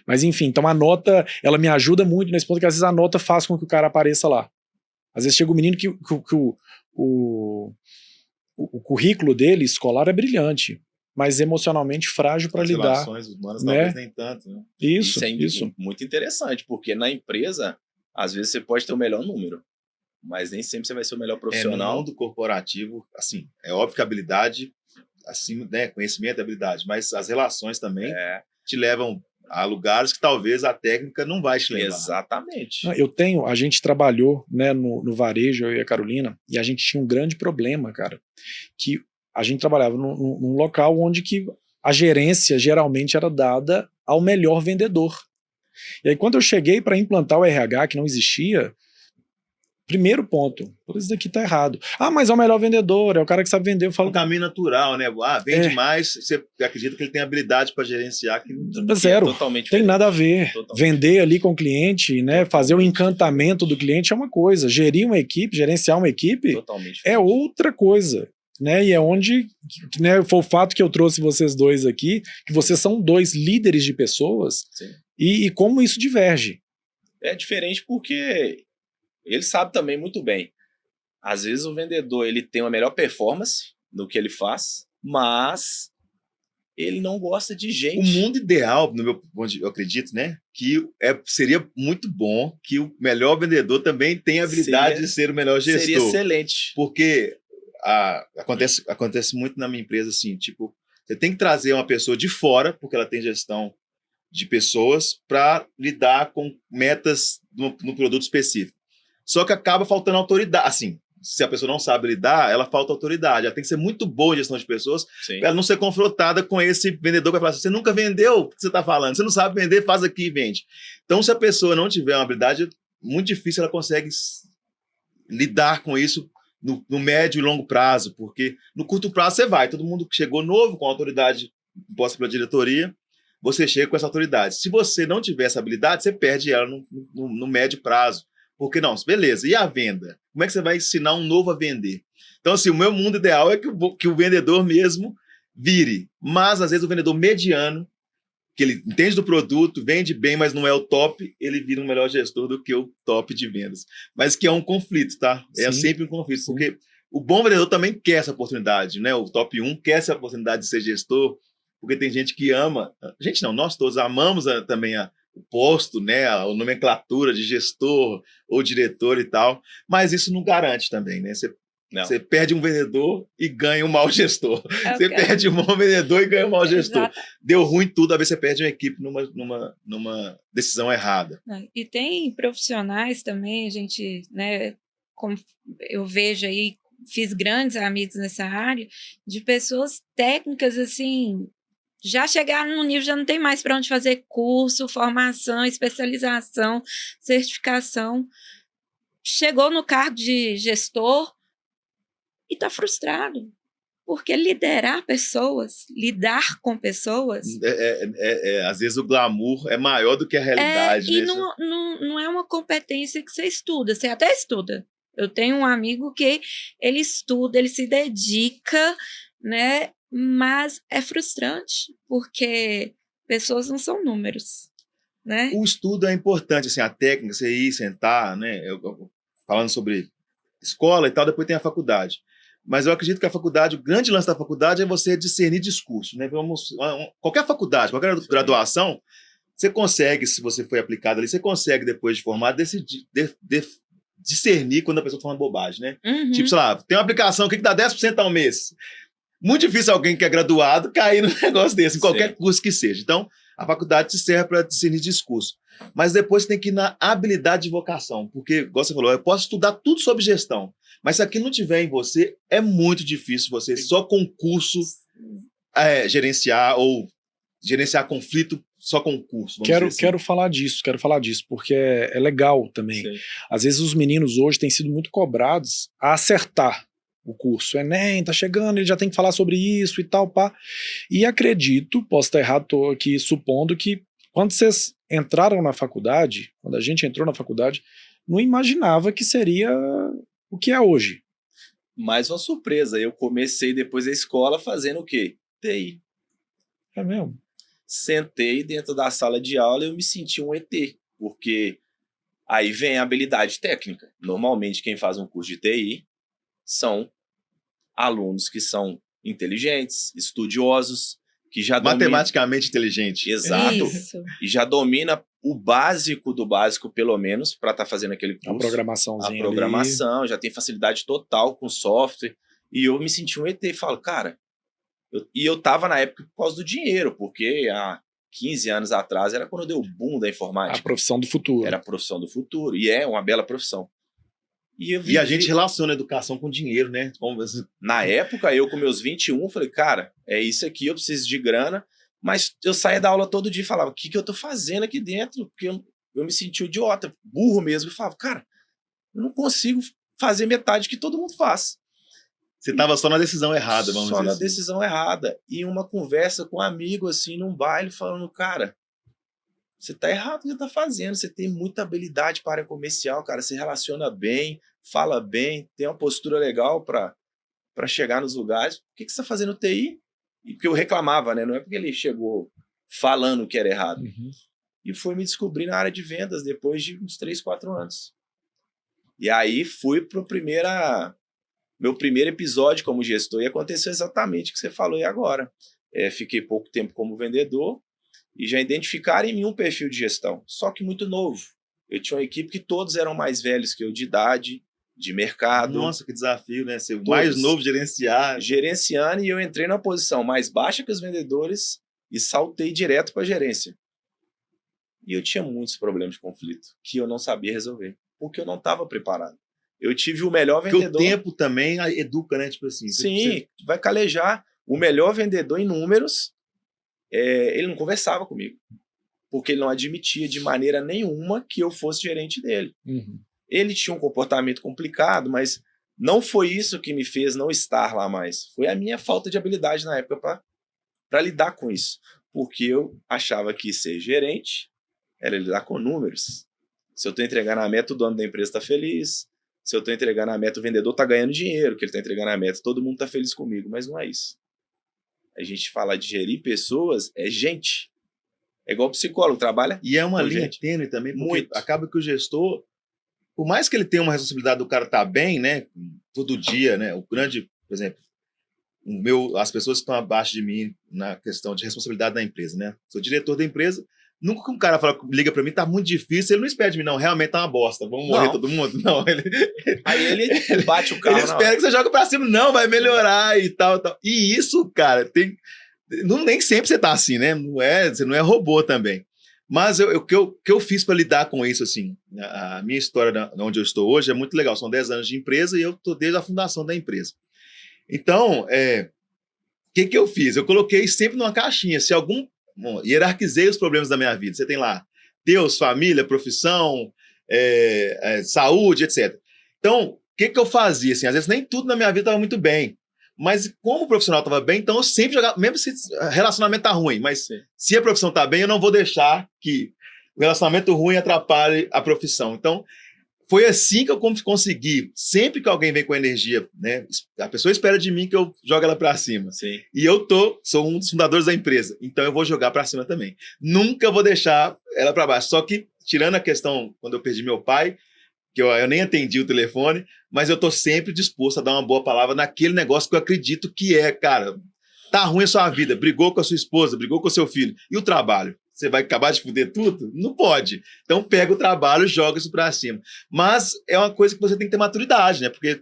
Mas enfim, então a nota, ela me ajuda muito nesse ponto, que às vezes a nota faz com que o cara apareça lá. Às vezes chega o menino que o currículo dele, escolar, é brilhante, mas emocionalmente frágil para lidar. As relações humanas talvez nem tanto, né? Isso é muito interessante, porque na empresa, às vezes você pode ter o melhor número, mas nem sempre você vai ser o melhor profissional. No mundo corporativo, assim, é óbvio que a habilidade, assim, né, conhecimento é habilidade, mas as relações também te levam a lugares que talvez a técnica não vai te levar. Exatamente. A gente trabalhou, né, no varejo, eu e a Carolina, e a gente tinha um grande problema, cara, que a gente trabalhava num local onde que a gerência geralmente era dada ao melhor vendedor. E aí quando eu cheguei para implantar o RH, que não existia, Primeiro ponto. Por isso daqui tá errado. Ah, mas é o melhor vendedor, é o cara que sabe vender. Eu É falo, um caminho natural, né? Vende mais, você acredita que ele tem habilidade para gerenciar. zero. Totalmente Tem diferente. nada a ver. Totalmente. Vender ali com o cliente, né? Fazer o Totalmente encantamento do cliente é uma coisa. Gerir uma equipe, gerenciar uma equipe Totalmente é diferente. outra coisa. Né? E é onde, né, foi o fato que eu trouxe vocês dois aqui, que vocês são dois líderes de pessoas, Sim. e como isso diverge. É diferente porque ele sabe também muito bem. Às vezes o vendedor ele tem uma melhor performance no que ele faz, mas ele não gosta de gente. O mundo ideal, no meu ponto eu acredito, né? Que seria muito bom que o melhor vendedor também tenha a habilidade de ser o melhor gestor. Seria excelente. Porque acontece muito na minha empresa, assim, tipo, você tem que trazer uma pessoa de fora, porque ela tem gestão de pessoas, para lidar com metas no produto específico. Só que acaba faltando autoridade, assim, se a pessoa não sabe lidar, ela falta autoridade. Ela tem que ser muito boa em gestão de pessoas, Sim. para ela não ser confrontada com esse vendedor que vai falar assim, você nunca vendeu, o que você está falando? Você não sabe vender, faz aqui e vende. Então, se a pessoa não tiver uma habilidade, muito difícil ela consegue lidar com isso no médio e longo prazo, porque no curto prazo você vai, todo mundo que chegou novo, com autoridade imposta pela diretoria, você chega com essa autoridade. Se você não tiver essa habilidade, você perde ela no médio prazo. Porque não, beleza, e a venda? Como é que você vai ensinar um novo a vender? Então, assim, o meu mundo ideal é que o vendedor mesmo vire. Mas, às vezes, o vendedor mediano, que ele entende do produto, vende bem, mas não é o top, ele vira um melhor gestor do que o top de vendas. Mas que é um conflito, tá? É Sim. sempre um conflito, Sim. porque o bom vendedor também quer essa oportunidade, né? O top 1 quer essa oportunidade de ser gestor, porque tem gente que ama, gente não, nós todos amamos também o posto, né? A nomenclatura de gestor ou diretor e tal, mas isso não garante também, né? Você perde um vendedor e ganha um mau gestor. Você perde um bom vendedor e ganha um mau gestor. Exato. Deu ruim tudo, às vezes você perde uma equipe numa decisão errada. E tem profissionais também, a gente, né, como eu vejo aí, fiz grandes amigos nessa área, de pessoas técnicas, assim, já chegaram no nível, já não tem mais para onde fazer curso, formação, especialização, certificação. Chegou no cargo de gestor e está frustrado. Porque liderar pessoas, lidar com pessoas... Às vezes o glamour é maior do que a realidade. E não é uma competência que você estuda, você até estuda. Eu tenho um amigo que ele estuda, ele se dedica, né? Mas é frustrante, porque pessoas não são números, né? O estudo é importante, assim, a técnica, você ir, sentar, né? Falando sobre escola e tal, depois tem a faculdade. Mas eu acredito que a faculdade, o grande lance da faculdade é você discernir discurso, né? Qualquer faculdade, qualquer graduação, você consegue, se você foi aplicado ali, você consegue, depois de formar, discernir quando a pessoa está falando bobagem, né? Uhum. Tipo, sei lá, tem uma aplicação aqui que dá 10% ao mês. Muito difícil alguém que é graduado cair num negócio desse, em qualquer curso que seja. Então, a faculdade te serve para discernir discurso. Mas depois você tem que ir na habilidade de vocação. Porque, igual você falou, eu posso estudar tudo sobre gestão, mas se aquilo não tiver em você, é muito difícil você só com curso gerenciar ou gerenciar conflito só com curso. Quero falar disso, porque é legal também. Sim. Às vezes os meninos hoje têm sido muito cobrados a acertar o curso. O Enem tá chegando, ele já tem que falar sobre isso e tal, pá. E acredito, posso estar errado, tô aqui supondo que quando vocês entraram na faculdade, quando a gente entrou na faculdade, não imaginava que seria o que é hoje. Mais uma surpresa, eu comecei depois da escola fazendo o quê? TI. É mesmo? Sentei dentro da sala de aula e eu me senti um ET, porque aí vem a habilidade técnica. Normalmente quem faz um curso de TI são alunos que são inteligentes, estudiosos, que já matematicamente inteligente. Exato. Isso. E já domina o básico do básico, pelo menos, para estar fazendo aquele curso. A programaçãozinha. A programação, já tem facilidade total com software. E eu me senti um ET e falo, cara... eu tava na época por causa do dinheiro, porque há 15 anos atrás era quando deu o boom da informática. A profissão do futuro. Era a profissão do futuro, e é uma bela profissão. E a gente relaciona a educação com dinheiro, né? Na época, eu com meus 21, falei, cara, é isso aqui, eu preciso de grana, mas eu saía da aula todo dia e falava, o que eu tô fazendo aqui dentro? Porque eu me senti um idiota, burro mesmo, e falava, cara, Eu não consigo fazer metade que todo mundo faz. Você tava só na decisão errada, vamos Só dizer na assim. decisão errada. E uma conversa com um amigo, assim, num baile, falando, cara, você tá errado no que você tá fazendo, você tem muita habilidade para a área comercial, cara, você relaciona bem, fala bem, tem uma postura legal para chegar nos lugares. Por que você tá fazendo TI? E porque eu reclamava, né? Não é porque ele chegou falando que era errado. Uhum. E foi me descobrir na área de vendas depois de uns 3, 4 anos. E aí fui pro meu primeiro episódio como gestor e aconteceu exatamente o que você falou aí agora. Fiquei pouco tempo como vendedor e já identificaram em mim um perfil de gestão, só que muito novo. Eu tinha uma equipe que todos eram mais velhos que eu de idade, de mercado. Nossa, que desafio, né? Ser o Todos. mais novo gerenciar. Gerenciando, e eu entrei na posição mais baixa que os vendedores e saltei direto para a gerência. E eu tinha muitos problemas de conflito que eu não sabia resolver, porque eu não estava preparado. Eu tive o melhor Porque vendedor. o tempo também educa, né? Tipo assim. Sim, vai calejar. O melhor vendedor em números, ele não conversava comigo, porque ele não admitia de maneira nenhuma que eu fosse gerente dele. Uhum. Ele tinha um comportamento complicado, mas não foi isso que me fez não estar lá mais. Foi a minha falta de habilidade na época para lidar com isso. Porque eu achava que ser gerente era lidar com números. Se eu estou entregando a meta, o dono da empresa está feliz. Se eu estou entregando a meta, o vendedor está ganhando dinheiro, que ele está entregando a meta, todo mundo está feliz comigo. Mas não é isso. A gente fala de gerir pessoas, é gente. É igual o psicólogo, trabalha. E é uma com linha gente. tênue também, porque Muito. acaba que o gestor, por mais que ele tenha uma responsabilidade do cara estar bem, né? Todo dia, né? O grande, por exemplo, as pessoas que estão abaixo de mim na questão de responsabilidade da empresa, né? Sou diretor da empresa. Nunca que um cara liga pra mim, tá muito difícil, ele não espera de mim, não, realmente tá uma bosta, vamos morrer Não. todo mundo? Não, Aí ele bate o carro. ele espera que você jogue pra cima, não, vai melhorar e tal, tal. E isso, cara, nem sempre você tá assim, né? Você não é robô também. Mas o que eu fiz para lidar com isso, assim, a minha história onde eu estou hoje é muito legal. São 10 anos de empresa e eu estou desde a fundação da empresa. Então, o que eu fiz? Eu coloquei sempre numa caixinha. Hierarquizei os problemas da minha vida. Você tem lá Deus, família, profissão, saúde, etc. Então, o que eu fazia? Assim, às vezes nem tudo na minha vida estava muito bem. Mas como o profissional estava bem, então eu sempre jogava, mesmo se o relacionamento tá ruim, mas se a profissão tá bem, eu não vou deixar que o relacionamento ruim atrapalhe a profissão. Então, foi assim que eu consegui, sempre que alguém vem com energia, né, a pessoa espera de mim que eu jogue ela para cima. Sim. E eu sou um dos fundadores da empresa, então eu vou jogar para cima também. Nunca vou deixar ela para baixo. Só que, tirando a questão, quando eu perdi meu pai, que eu nem atendi o telefone, mas eu tô sempre disposto a dar uma boa palavra naquele negócio que eu acredito que cara, tá ruim a sua vida, brigou com a sua esposa, brigou com o seu filho, e o trabalho? Você vai acabar de fuder tudo? Não pode. Então pega o trabalho e joga isso pra cima. Mas é uma coisa que você tem que ter maturidade, né? Porque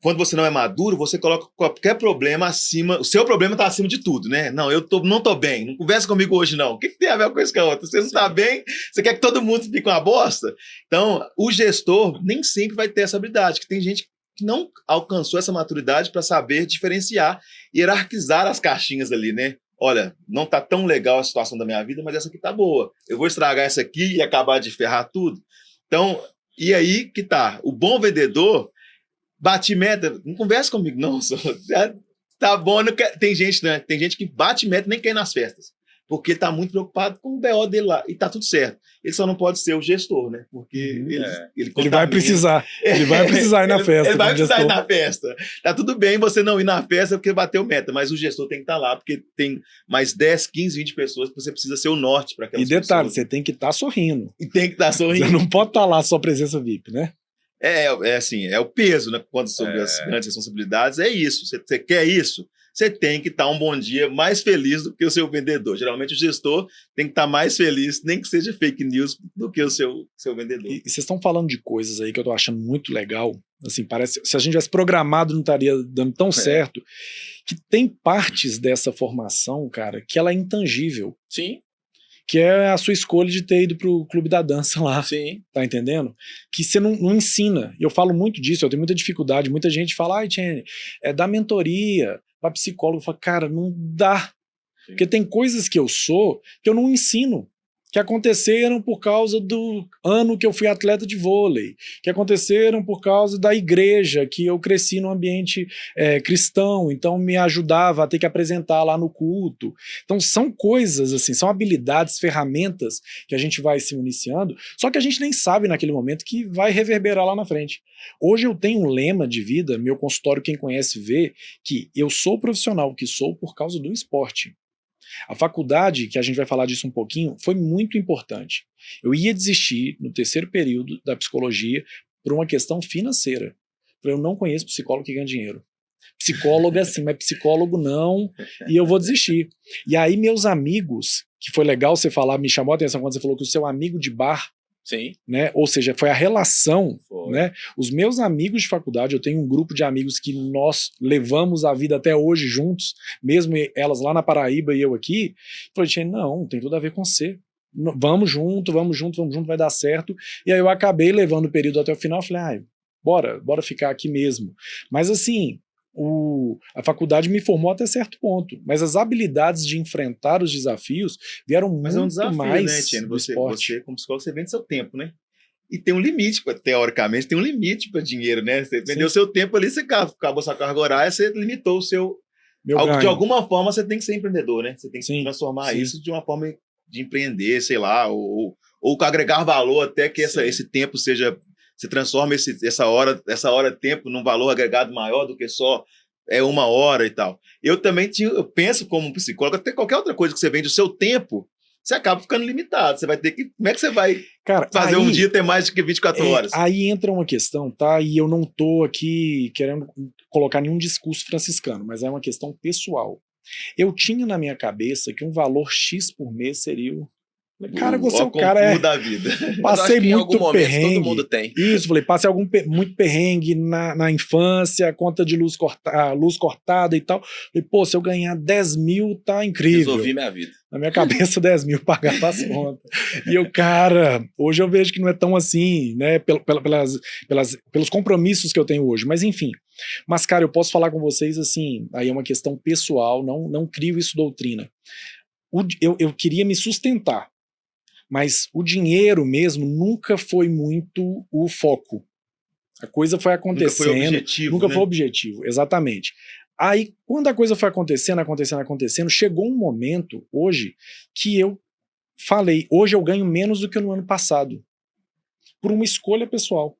quando você não é maduro, você coloca qualquer problema acima, o seu problema tá acima de tudo, né? Não, não tô bem, não conversa comigo hoje não. O que tem a ver uma coisa com a outra? Você não tá bem, você quer que todo mundo fique uma bosta? Então, o gestor nem sempre vai ter essa habilidade, que tem gente que não alcançou essa maturidade para saber diferenciar, hierarquizar as caixinhas ali, né? Olha, não tá tão legal a situação da minha vida, mas essa aqui tá boa. Eu vou estragar essa aqui e acabar de ferrar tudo. Então, e aí que tá. O bom vendedor bate meta, não conversa comigo, não. Tá bom, não quer, tem gente, né? Tem gente que bate meta e nem quer ir nas festas, porque ele tá muito preocupado com o BO dele lá, e tá tudo certo. Ele só não pode ser o gestor, né? Porque ele vai precisar. Ele vai precisar ir na festa. Ele vai precisar ir na festa. Tá tudo bem você não ir na festa porque bateu meta, mas o gestor tem que estar lá, porque tem mais 10, 15, 20 pessoas que você precisa ser o norte para aquelas pessoas. E detalhe, você tem que estar sorrindo. E tem que estar sorrindo. Você não pode estar lá só presença VIP, né? Assim, é o peso, né? Quando sobre as grandes responsabilidades, é isso. Você quer isso? Você tem que estar um bom dia mais feliz do que o seu vendedor. Geralmente o gestor tem que estar mais feliz, nem que seja fake news, do que o seu vendedor. E vocês estão falando de coisas aí que eu tô achando muito legal. Assim, parece, se a gente tivesse programado, não estaria dando tão certo. Que tem partes dessa formação, cara, que ela é intangível. Sim. Que é a sua escolha de ter ido pro clube da dança lá. Sim. Tá entendendo? Que você não ensina. E eu falo muito disso, eu tenho muita dificuldade. Muita gente fala, ai, Tiene, dá mentoria pra psicólogo. Eu falo, cara, não dá. Sim. Porque tem coisas que eu sou que eu não ensino. que aconteceram por causa do ano que eu fui atleta de vôlei, que aconteceram por causa da igreja, que eu cresci num ambiente cristão, então me ajudava a ter que apresentar lá no culto. Então são coisas assim, são habilidades, ferramentas que a gente vai se iniciando, só que a gente nem sabe naquele momento que vai reverberar lá na frente. Hoje eu tenho um lema de vida, meu consultório, quem conhece vê, que eu sou o profissional que sou por causa do esporte. A faculdade, que a gente vai falar disso um pouquinho, foi muito importante. Eu ia desistir no terceiro período da psicologia por uma questão financeira. Eu não conheço psicólogo que ganha dinheiro. Psicólogo é sim, mas psicólogo não, e eu vou desistir. E aí meus amigos, que foi legal você falar, me chamou a atenção quando você falou que o seu amigo de bar, Sim. né? Ou seja, foi a relação, Foi. né? Os meus amigos de faculdade, eu tenho um grupo de amigos que nós levamos a vida até hoje juntos, mesmo elas lá na Paraíba e eu aqui. Eu falei, não, tem tudo a ver com você. Vamos junto, vai dar certo. E aí eu acabei levando o período até o final, falei, bora ficar aqui mesmo. Mas assim, a faculdade me formou até certo ponto, mas as habilidades de enfrentar os desafios vieram Mas muito é um desafio, mais né, Tiene? do esporte. Você, como psicólogo, você vende seu tempo, né? E tem um limite, teoricamente, tem um limite para dinheiro, né? Você vendeu seu tempo ali, você acabou sua carga horária, você limitou o seu... De alguma forma, você tem que ser empreendedor, né? Você tem que transformar isso de uma forma de empreender, sei lá, ou agregar valor até que esse tempo seja... Você transforma essa hora tempo num valor agregado maior do que só uma hora e tal. Eu também eu penso como um psicólogo, até qualquer outra coisa que você vende o seu tempo, você acaba ficando limitado. Você vai ter que... Como é que você vai fazer um dia ter mais de 24 horas? Aí entra uma questão, tá? E eu não tô aqui querendo colocar nenhum discurso franciscano, mas é uma questão pessoal. Eu tinha na minha cabeça que um valor X por mês seria Cara, você é o cara da vida. Passei muito perrengue. Todo mundo tem. Isso, falei, passei muito perrengue na infância, conta de luz cortada e tal. Falei, pô, se eu ganhar 10 mil, tá incrível. Resolvi minha vida. Na minha cabeça, 10 mil pagava as contas. E eu, cara, hoje eu vejo que não é tão assim, né, pelos compromissos que eu tenho hoje. Mas enfim. Mas, cara, eu posso falar com vocês assim, aí é uma questão pessoal, não crio isso doutrina. Eu queria me sustentar. Mas o dinheiro mesmo nunca foi muito o foco. A coisa foi acontecendo. Nunca foi objetivo. Nunca foi objetivo, exatamente. Aí, quando a coisa foi acontecendo, chegou um momento, hoje, que eu falei, hoje eu ganho menos do que no ano passado. Por uma escolha pessoal.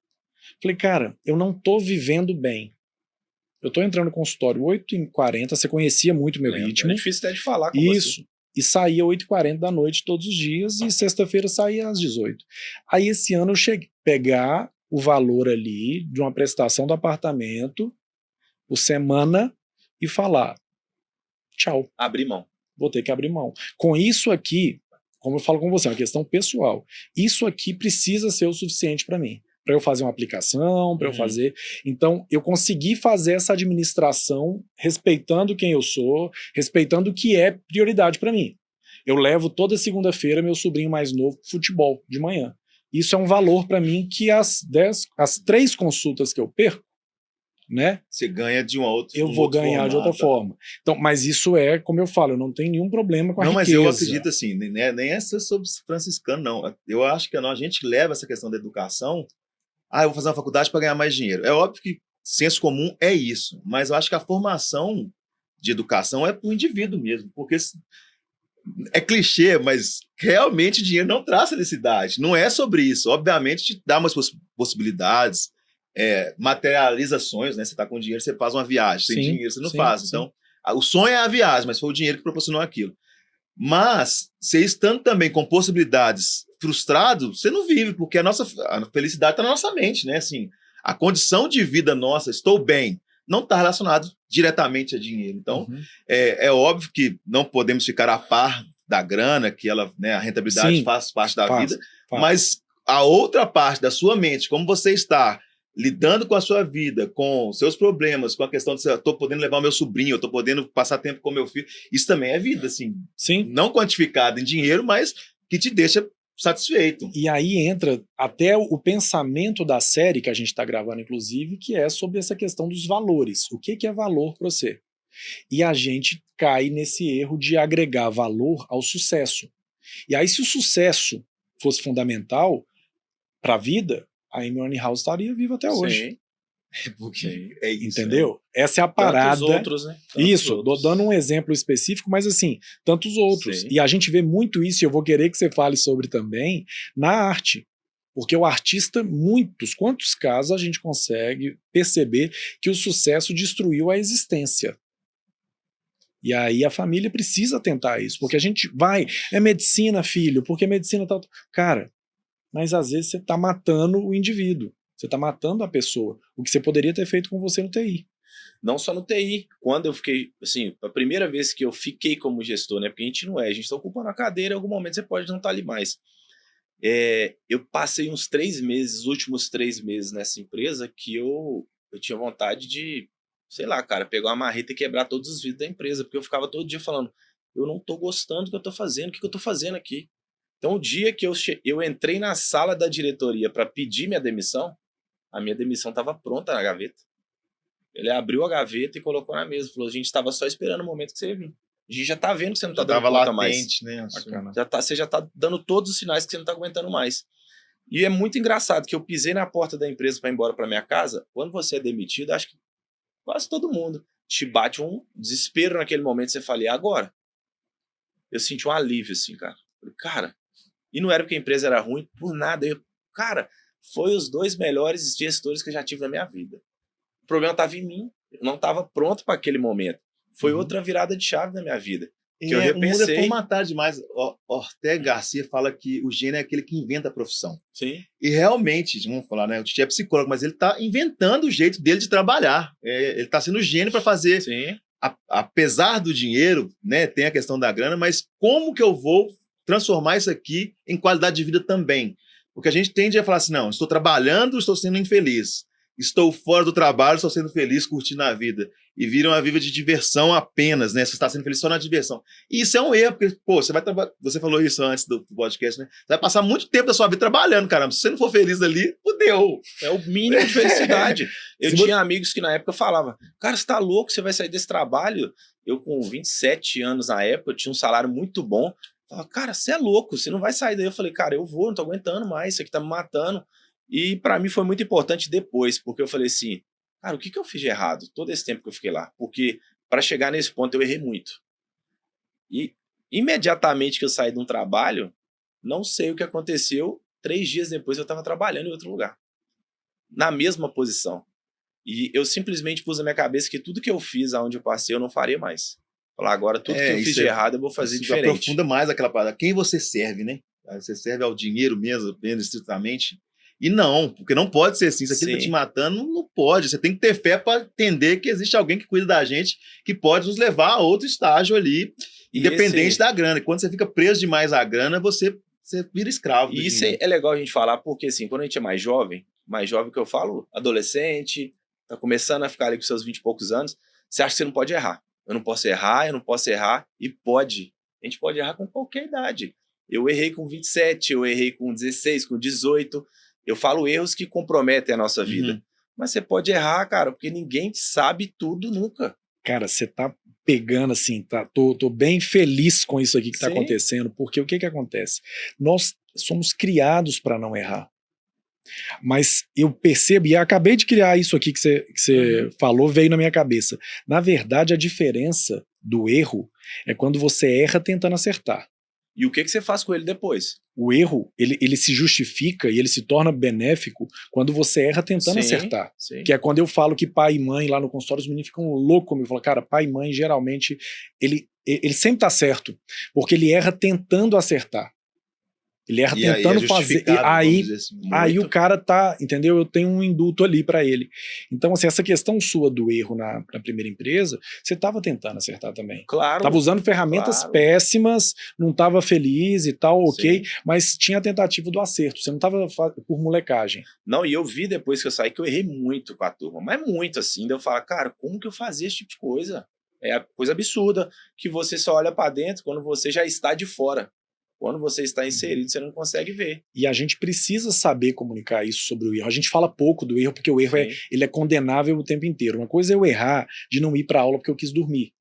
Falei, cara, eu não tô vivendo bem. Eu tô entrando no consultório 8h40, você conhecia muito meu ritmo. É difícil até de falar com Isso. você. E saía 8h40 da noite todos os dias, e sexta-feira saía às 18h. Aí esse ano eu cheguei a pegar o valor ali de uma prestação do apartamento por semana e falar, tchau. Abrir mão. Vou ter que abrir mão. Com isso aqui, como eu falo com você, é uma questão pessoal, isso aqui precisa ser o suficiente para mim. Para eu fazer uma aplicação, para eu fazer... Então, eu consegui fazer essa administração respeitando quem eu sou, respeitando o que é prioridade para mim. Eu levo toda segunda-feira meu sobrinho mais novo pro futebol, de manhã. Isso é um valor para mim que as 3 consultas que eu perco, né? Você ganha de uma outra forma. Eu vou ganhar de outra forma. Então, mas isso é, como eu falo, eu não tenho nenhum problema com a riqueza. Mas eu acredito assim, nem é ser sobre franciscano, não. Eu acho que a gente leva essa questão da educação... eu vou fazer uma faculdade para ganhar mais dinheiro. É óbvio que senso comum é isso, mas eu acho que a formação de educação é para o indivíduo mesmo, porque é clichê, mas realmente o dinheiro não traz felicidade. Não é sobre isso. Obviamente te dá umas possibilidades, materializações, né? Você está com dinheiro, você faz uma viagem. Sem dinheiro você não faz. Então, o sonho é a viagem, mas foi o dinheiro que proporcionou aquilo. Mas, você estando também com possibilidades frustrado, você não vive, porque a felicidade está na nossa mente, né? Assim, a condição de vida nossa, estou bem, não está relacionado diretamente a dinheiro. Então, é óbvio que não podemos ficar a par da grana, que ela, né, a rentabilidade faz parte da vida, mas a outra parte da sua mente, como você está lidando com a sua vida, com seus problemas, com a questão de eu estou podendo levar o meu sobrinho, eu estou podendo passar tempo com meu filho, isso também é vida, assim. Sim. Não quantificado em dinheiro, mas que te deixa satisfeito. E aí entra até o pensamento da série que a gente está gravando, inclusive, que é sobre essa questão dos valores. O que é valor para você? E a gente cai nesse erro de agregar valor ao sucesso. E aí, se o sucesso fosse fundamental para a vida, a Amy Winehouse estaria viva até hoje. Sim. Porque é isso, Entendeu? Essa é a parada. Tantos outros, né? Tantos Isso, outros. dando um exemplo específico, mas assim, tantos outros. Sim. E a gente vê muito isso, e eu vou querer que você fale sobre também, na arte. Porque o artista, quantos casos a gente consegue perceber que o sucesso destruiu a existência? E aí a família precisa tentar isso, porque a gente é medicina, filho, porque medicina tal. Cara, mas às vezes você está matando o indivíduo, você está matando a pessoa, o que você poderia ter feito com você no TI. Não só no TI, quando eu fiquei, assim, a primeira vez que eu fiquei como gestor, né, porque a gente não é, a gente está ocupando a cadeira, em algum momento você pode não estar ali mais. Eu passei uns 3 meses, os últimos 3 meses nessa empresa, que eu tinha vontade de, sei lá, cara, pegar uma marreta e quebrar todos os vidros da empresa, porque eu ficava todo dia falando, eu não tô gostando do que eu tô fazendo, o que eu tô fazendo aqui? Então, o dia que eu entrei na sala da diretoria para pedir minha demissão, a minha demissão estava pronta na gaveta. Ele abriu a gaveta e colocou na mesa, falou, a gente estava só esperando o momento que você ia vir. A gente já tá vendo que você não tá Já dando tava conta mais. latente, né? Bacana. Você já tá dando todos os sinais que você não tá aguentando mais. E é muito engraçado que eu pisei na porta da empresa para ir embora para minha casa. Quando você é demitido, acho que quase todo mundo te bate um desespero naquele momento. Você fala, e agora? Eu senti um alívio, assim, cara. Falei, cara, e não era porque a empresa era ruim, por nada. Cara, foi os 2 melhores gestores que eu já tive na minha vida. O problema estava em mim. Eu não estava pronto para aquele momento. Foi outra virada de chave na minha vida. Que eu O mundo é repensei. formatado demais. Ortega Garcia fala que o gênio é aquele que inventa a profissão. Sim. E realmente, vamos falar, né? O Titi é psicólogo, mas ele está inventando o jeito dele de trabalhar. Ele está sendo gênio para fazer. Sim. Apesar do dinheiro, né? Tem a questão da grana, mas como que eu vou transformar isso aqui em qualidade de vida também? Porque a gente tende a falar assim, não, estou trabalhando, estou sendo infeliz. Estou fora do trabalho, estou sendo feliz, curtindo a vida. E vira uma vida de diversão apenas, né? Você está sendo feliz só na diversão. E isso é um erro, porque, pô, você falou isso antes do podcast, né? Você vai passar muito tempo da sua vida trabalhando, caramba. Se você não for feliz ali, fudeu. É o mínimo de felicidade. Eu tinha amigos que na época falavam, cara, você tá louco, você vai sair desse trabalho? Eu com 27 anos na época, eu tinha um salário muito bom. Eu falava, cara, você é louco, você não vai sair daí. Eu falei, cara, eu vou, não tô aguentando mais, isso aqui tá me matando. E para mim foi muito importante depois, porque eu falei assim, cara, o que eu fiz de errado todo esse tempo que eu fiquei lá? Porque para chegar nesse ponto eu errei muito. E imediatamente que eu saí de um trabalho, não sei o que aconteceu, 3 dias depois eu estava trabalhando em outro lugar, na mesma posição. E eu simplesmente pus na minha cabeça que tudo que eu fiz aonde eu passei eu não faria mais. Falar, agora tudo que eu fiz de errado eu vou fazer diferente. Aprofunda mais aquela parada. Quem você serve, né? Você serve ao dinheiro mesmo, estritamente. E não, porque não pode ser assim. Se aquilo está te matando, não pode. Você tem que ter fé para entender que existe alguém que cuida da gente, que pode nos levar a outro estágio ali, independente da grana. E quando você fica preso demais à grana, você vira escravo. E isso é legal a gente falar, porque assim, quando a gente é mais jovem que eu falo, adolescente, tá começando a ficar ali com seus 20 e poucos anos, você acha que você não pode errar. Eu não posso errar, e pode. A gente pode errar com qualquer idade. Eu errei com 27, eu errei com 16, com 18. Eu falo erros que comprometem a nossa vida. Mas você pode errar, cara, porque ninguém sabe tudo nunca. Cara, você tá pegando assim, tô bem feliz com isso aqui que tá acontecendo, porque o que acontece? Nós somos criados para não errar. Mas eu percebo, e acabei de criar isso aqui que você falou, veio na minha cabeça. Na verdade, a diferença do erro é quando você erra tentando acertar. E o que você faz com ele depois? O erro, ele se justifica e ele se torna benéfico quando você erra tentando acertar. Sim. Que é quando eu falo que pai e mãe lá no consultório, os meninos ficam loucos comigo. Falam, cara, pai e mãe, geralmente, ele sempre tá certo, porque ele erra tentando acertar. Ele erra tentando fazer. Aí o cara tá, entendeu? Eu tenho um induto ali pra ele. Então, assim, essa questão sua do erro na primeira empresa, você tava tentando acertar também. Claro. Tava usando ferramentas péssimas, não tava feliz e tal, ok, mas tinha a tentativa do acerto. Você não tava por molecagem. Não, e eu vi depois que eu saí que eu errei muito com a turma, mas muito assim. Daí eu falo, cara, como que eu fazia esse tipo de coisa? É coisa absurda, que você só olha pra dentro quando você já está de fora. Quando você está inserido, você não consegue ver. E a gente precisa saber comunicar isso sobre o erro. A gente fala pouco do erro, porque o erro ele é condenável o tempo inteiro. Uma coisa é eu errar de não ir para aula porque eu quis dormir.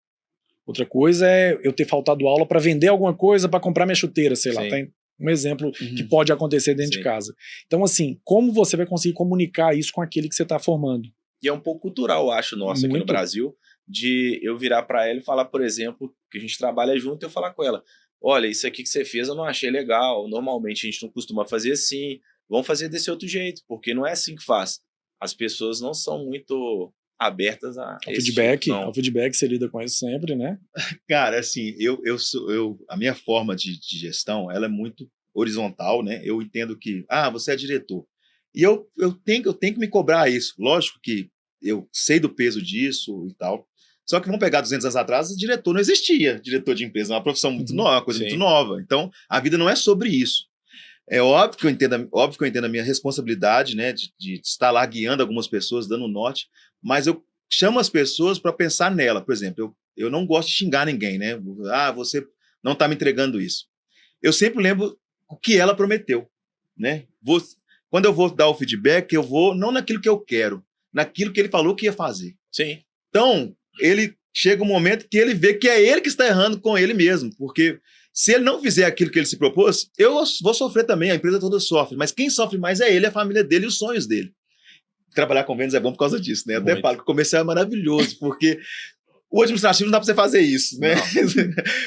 Outra coisa é eu ter faltado aula para vender alguma coisa, para comprar minha chuteira, sei lá. Sim. Tem um exemplo que pode acontecer dentro Sim. de casa. Então, assim, como você vai conseguir comunicar isso com aquele que você está formando? E é um pouco cultural, eu acho, nosso aqui no Muito. Brasil, de eu virar para ela e falar, por exemplo, que a gente trabalha junto, e eu falar com ela, olha, isso aqui que você fez eu não achei legal, normalmente a gente não costuma fazer assim, vamos fazer desse outro jeito, porque não é assim que faz. As pessoas não são muito abertas a esse Feedback, tipo, não. ao feedback você lida com isso sempre, né? Cara, assim, a minha forma de gestão, ela é muito horizontal, né? Eu entendo que, você é diretor. E eu tenho que me cobrar isso. Lógico que eu sei do peso disso e tal. Só que vamos pegar 200 anos atrás, o diretor não existia. Diretor de empresa é uma profissão muito nova, uma coisa Sim. muito nova. Então, a vida não é sobre isso. É óbvio que eu entendo a minha responsabilidade, né, de estar lá guiando algumas pessoas, dando norte, mas eu chamo as pessoas para pensar nela. Por exemplo, eu não gosto de xingar ninguém, né? Você não está me entregando isso. Eu sempre lembro o que ela prometeu, né? Quando eu vou dar o feedback, eu vou não naquilo que eu quero, naquilo que ele falou que ia fazer. Sim. Então, ele chega um momento que ele vê que é ele que está errando com ele mesmo, porque se ele não fizer aquilo que ele se propôs, eu vou sofrer também, a empresa toda sofre, mas quem sofre mais é ele, a família dele e os sonhos dele. Trabalhar com vendas é bom por causa disso, né? Eu até Muito. falo que o comercial é maravilhoso, porque o administrativo não dá para você fazer isso, né?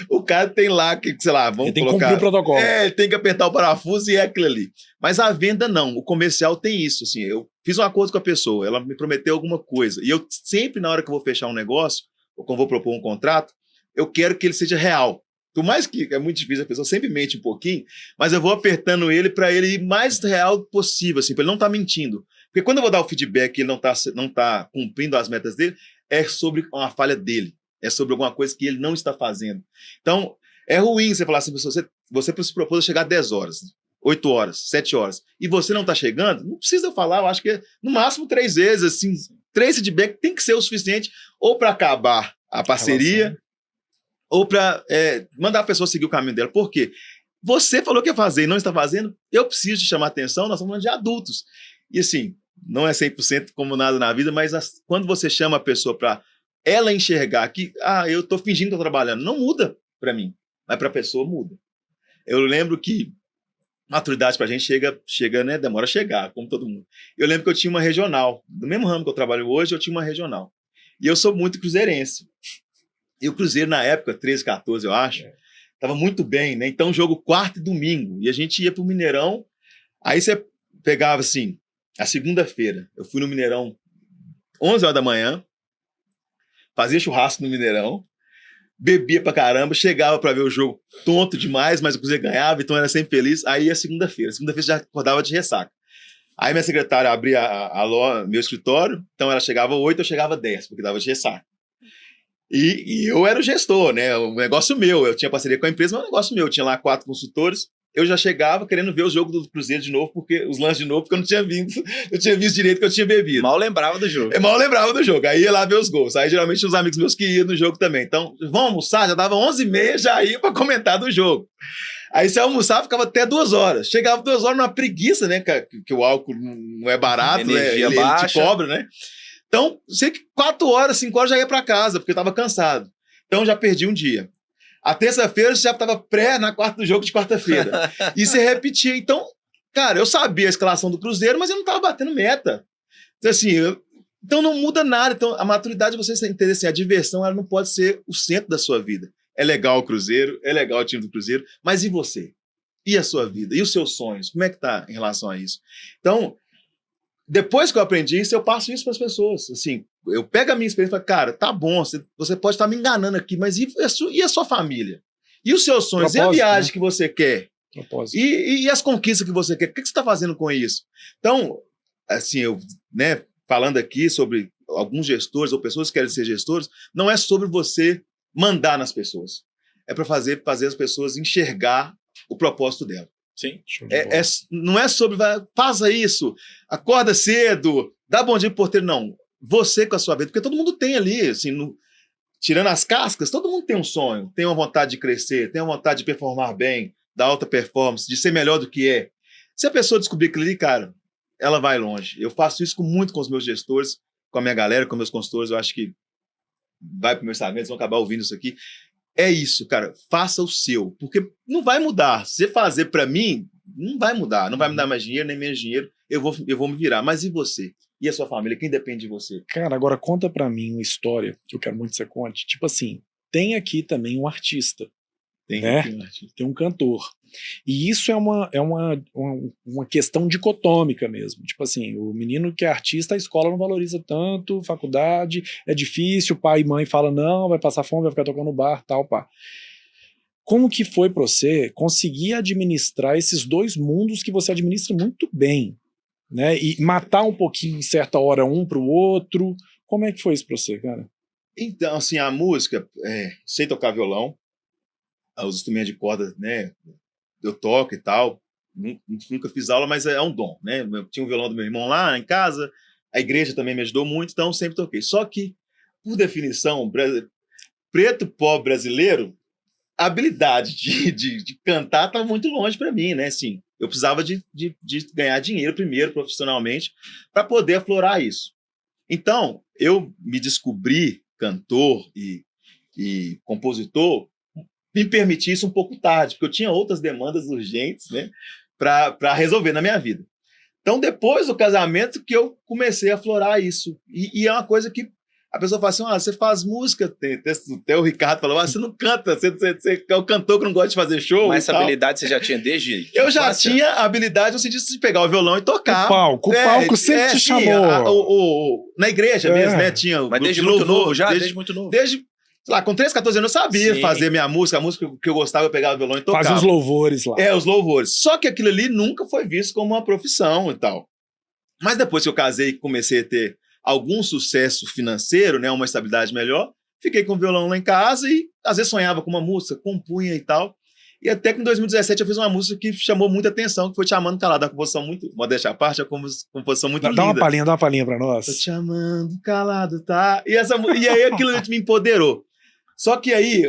O cara tem lá que, sei lá, vamos Ele tem que colocar... cumprir o protocolo. Ele tem que apertar o parafuso e é aquilo ali. Mas a venda não, o comercial tem isso, assim, eu fiz um acordo com a pessoa, ela me prometeu alguma coisa, e eu sempre, na hora que eu vou fechar um negócio, ou quando eu vou propor um contrato, eu quero que ele seja real. Por mais que é muito difícil, a pessoa sempre mente um pouquinho, mas eu vou apertando ele para ele ir mais real possível, assim, para ele não estar mentindo. Porque quando eu vou dar o feedback e ele não tá cumprindo as metas dele, é sobre uma falha dele, é sobre alguma coisa que ele não está fazendo. Então, é ruim você falar assim, você se propôs a chegar a 10 horas, 8 horas, 7 horas, e você não está chegando, não precisa falar, eu acho que no máximo 3 vezes, assim, 3 feedback tem que ser o suficiente, ou para acabar a parceria, ou para mandar a pessoa seguir o caminho dela. Por quê? Você falou que ia fazer e não está fazendo, eu preciso te chamar a atenção, nós estamos falando de adultos. E assim, não é 100% como nada na vida, mas quando você chama a pessoa para ela enxergar que, eu estou fingindo que estou trabalhando, não muda para mim, mas para a pessoa muda. Eu lembro que maturidade para a gente chega, né, demora a chegar, como todo mundo. Eu lembro que eu tinha uma regional, do mesmo ramo que eu trabalho hoje, eu tinha uma regional. E eu sou muito cruzeirense. E o Cruzeiro, na época, 13, 14, eu acho, estava muito bem, né? Então, jogo quarta e domingo. E a gente ia pro Mineirão. Aí você pegava, assim, a segunda-feira. Eu fui no Mineirão 11 horas da manhã, fazia churrasco no Mineirão, bebia pra caramba, chegava pra ver o jogo tonto demais, mas o Cruzeiro ganhava, então era sempre feliz. Aí ia segunda-feira. Segunda-feira já acordava de ressaca. Aí minha secretária abria meu escritório, então ela chegava 8, eu chegava 10, porque dava de ressaca. E eu era o gestor, né? O negócio meu. Eu tinha parceria com a empresa, mas o negócio meu. Eu tinha lá 4 consultores. Eu já chegava querendo ver o jogo do Cruzeiro de novo, os lances de novo, porque eu não tinha visto. Eu tinha visto direito que eu tinha bebido. Mal lembrava do jogo. Eu mal lembrava do jogo. Aí ia lá ver os gols. Aí geralmente tinha uns amigos meus que iam no jogo também. Então, vamos almoçar? Já dava 11h30, já ia pra comentar do jogo. Aí você almoçava, ficava até 2 horas. Chegava 2 horas numa preguiça, né? Que o álcool não é barato, Energia ele baixa. te cobra, né? Então, sei que 4 horas, 5 horas já ia para casa, porque eu estava cansado. Então, já perdi um dia. A terça-feira você já estava na quarta do jogo de quarta-feira. E você repetia. Então, cara, eu sabia a escalação do Cruzeiro, mas eu não estava batendo meta. Então, assim, então não muda nada. Então, a maturidade, você entender assim, a diversão ela não pode ser o centro da sua vida. É legal o Cruzeiro, é legal o time do Cruzeiro, mas e você? E a sua vida? E os seus sonhos? Como é que tá em relação a isso? Então, depois que eu aprendi isso, eu passo isso para as pessoas. Assim, eu pego a minha experiência e falo, cara, tá bom, você pode estar me enganando aqui, mas e a sua família? E os seus sonhos? E a viagem, né, que você quer? E as conquistas que você quer? O que você está fazendo com isso? Então, assim, né, falando aqui sobre alguns gestores ou pessoas que querem ser gestores, não é sobre você mandar nas pessoas. É para fazer as pessoas enxergar o propósito dela. Sim. Não é sobre faça isso, acorda cedo, dá bom dia pro porteiro, não. Você com a sua vida, porque todo mundo tem ali, assim, tirando as cascas, todo mundo tem um sonho, tem uma vontade de crescer, tem uma vontade de performar bem, dar alta performance, de ser melhor do que é. Se a pessoa descobrir aquilo ali, cara, ela vai longe. Eu faço isso muito com os meus gestores, com a minha galera, com meus consultores, eu acho que vai pro meu Instagram, eles vão acabar ouvindo isso aqui. É isso, cara, faça o seu, porque não vai mudar. Se você fazer para mim, não vai mudar, não vai me dar mais dinheiro, nem menos dinheiro, eu vou me virar. Mas e você? E a sua família? Quem depende de você? Cara, agora conta pra mim uma história que eu quero muito que você conte. Tipo assim, tem aqui também um artista, né? Tem um cantor. E isso é uma questão dicotômica mesmo. Tipo assim, o menino que é artista, a escola não valoriza tanto, faculdade, é difícil, pai e mãe falam, não, vai passar fome, vai ficar tocando no bar, tal, pá. Como que foi pra você conseguir administrar esses dois mundos que você administra muito bem, né? E matar um pouquinho em certa hora um pro outro? Como é que foi isso pra você, cara? Então, assim, a música, sei tocar violão, os instrumentos de corda, né? Eu toco e tal. Nunca fiz aula, mas é um dom, né? Eu tinha um violão do meu irmão lá em casa, a igreja também me ajudou muito, então sempre toquei. Só que, por definição, preto pobre brasileiro, a habilidade de cantar estava muito longe para mim, né? Assim, eu precisava de ganhar dinheiro primeiro, profissionalmente, para poder aflorar isso. Então, eu me descobri cantor e compositor, me permiti isso um pouco tarde, porque eu tinha outras demandas urgentes, né, para resolver na minha vida. Então, depois do casamento, que eu comecei a aflorar isso. E é uma coisa que a pessoa fala assim, você faz música, até o Ricardo falou, você não canta, você é o cantor que não gosta de fazer show. Mas essa habilidade você já tinha desde Eu já tinha a habilidade, no sentido de pegar o violão e tocar. O palco sempre te chamou. Na igreja mesmo, né? Tinha mas desde muito novo já? Desde muito novo. Desde, sei lá, com 13, 14 anos eu sabia fazer minha música, a música que eu gostava, eu pegava o violão e tocava. Fazia os louvores lá. Os louvores. Só que aquilo ali nunca foi visto como uma profissão e tal. Mas depois que eu casei e comecei a ter algum sucesso financeiro, né, uma estabilidade melhor, fiquei com o violão lá em casa e às vezes sonhava com uma música, compunha e tal. E até que em 2017 eu fiz uma música que chamou muita atenção, que foi Te Amando Calado, a composição muito, modéstia à parte, a composição muito linda. Dá uma palhinha pra nós. Tô te amando calado, tá? E aí aquilo me empoderou. Só que aí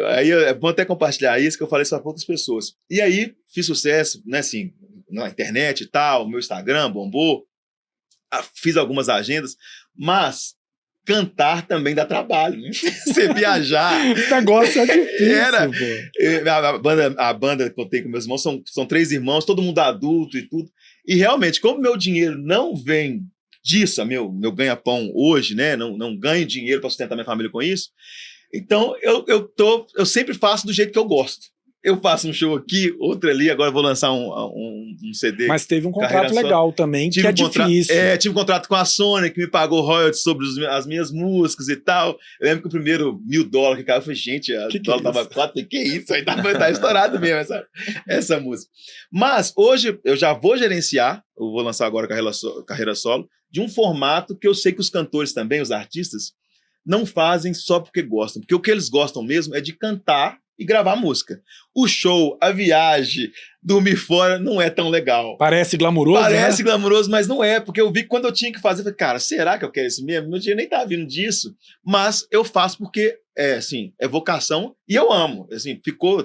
é bom até compartilhar isso, que eu falei isso para poucas pessoas. E aí fiz sucesso, né, assim, na internet e tal, meu Instagram bombou, fiz algumas agendas, mas cantar também dá trabalho, né? Você viajar. Esse negócio é difícil, a banda que eu tenho com meus irmãos são 3 irmãos, todo mundo adulto e tudo. E realmente, como meu dinheiro não vem disso, meu ganha-pão hoje, né? Não ganho dinheiro para sustentar minha família com isso. Então, eu sempre faço do jeito que eu gosto. Eu faço um show aqui, outro ali, agora vou lançar um CD. Mas teve um contrato legal também, que é difícil. Tive um contrato com a Sony, que me pagou royalties sobre as minhas músicas e tal. Eu lembro que o primeiro $1.000 que caiu, eu falei, gente, o dólar tava 4, que isso? Aí tá estourado mesmo essa música. Mas hoje eu já vou gerenciar, eu vou lançar agora carreira solo, de um formato que eu sei que os cantores também, os artistas, não fazem só porque gostam. Porque o que eles gostam mesmo é de cantar e gravar música. O show, a viagem, dormir fora não é tão legal. Parece glamuroso, Parece glamuroso, mas não é, porque eu vi que quando eu tinha que fazer, eu falei, cara, será que eu quero isso mesmo? Meu dinheiro nem tá vindo disso, mas eu faço porque, assim, é vocação e eu amo. Assim,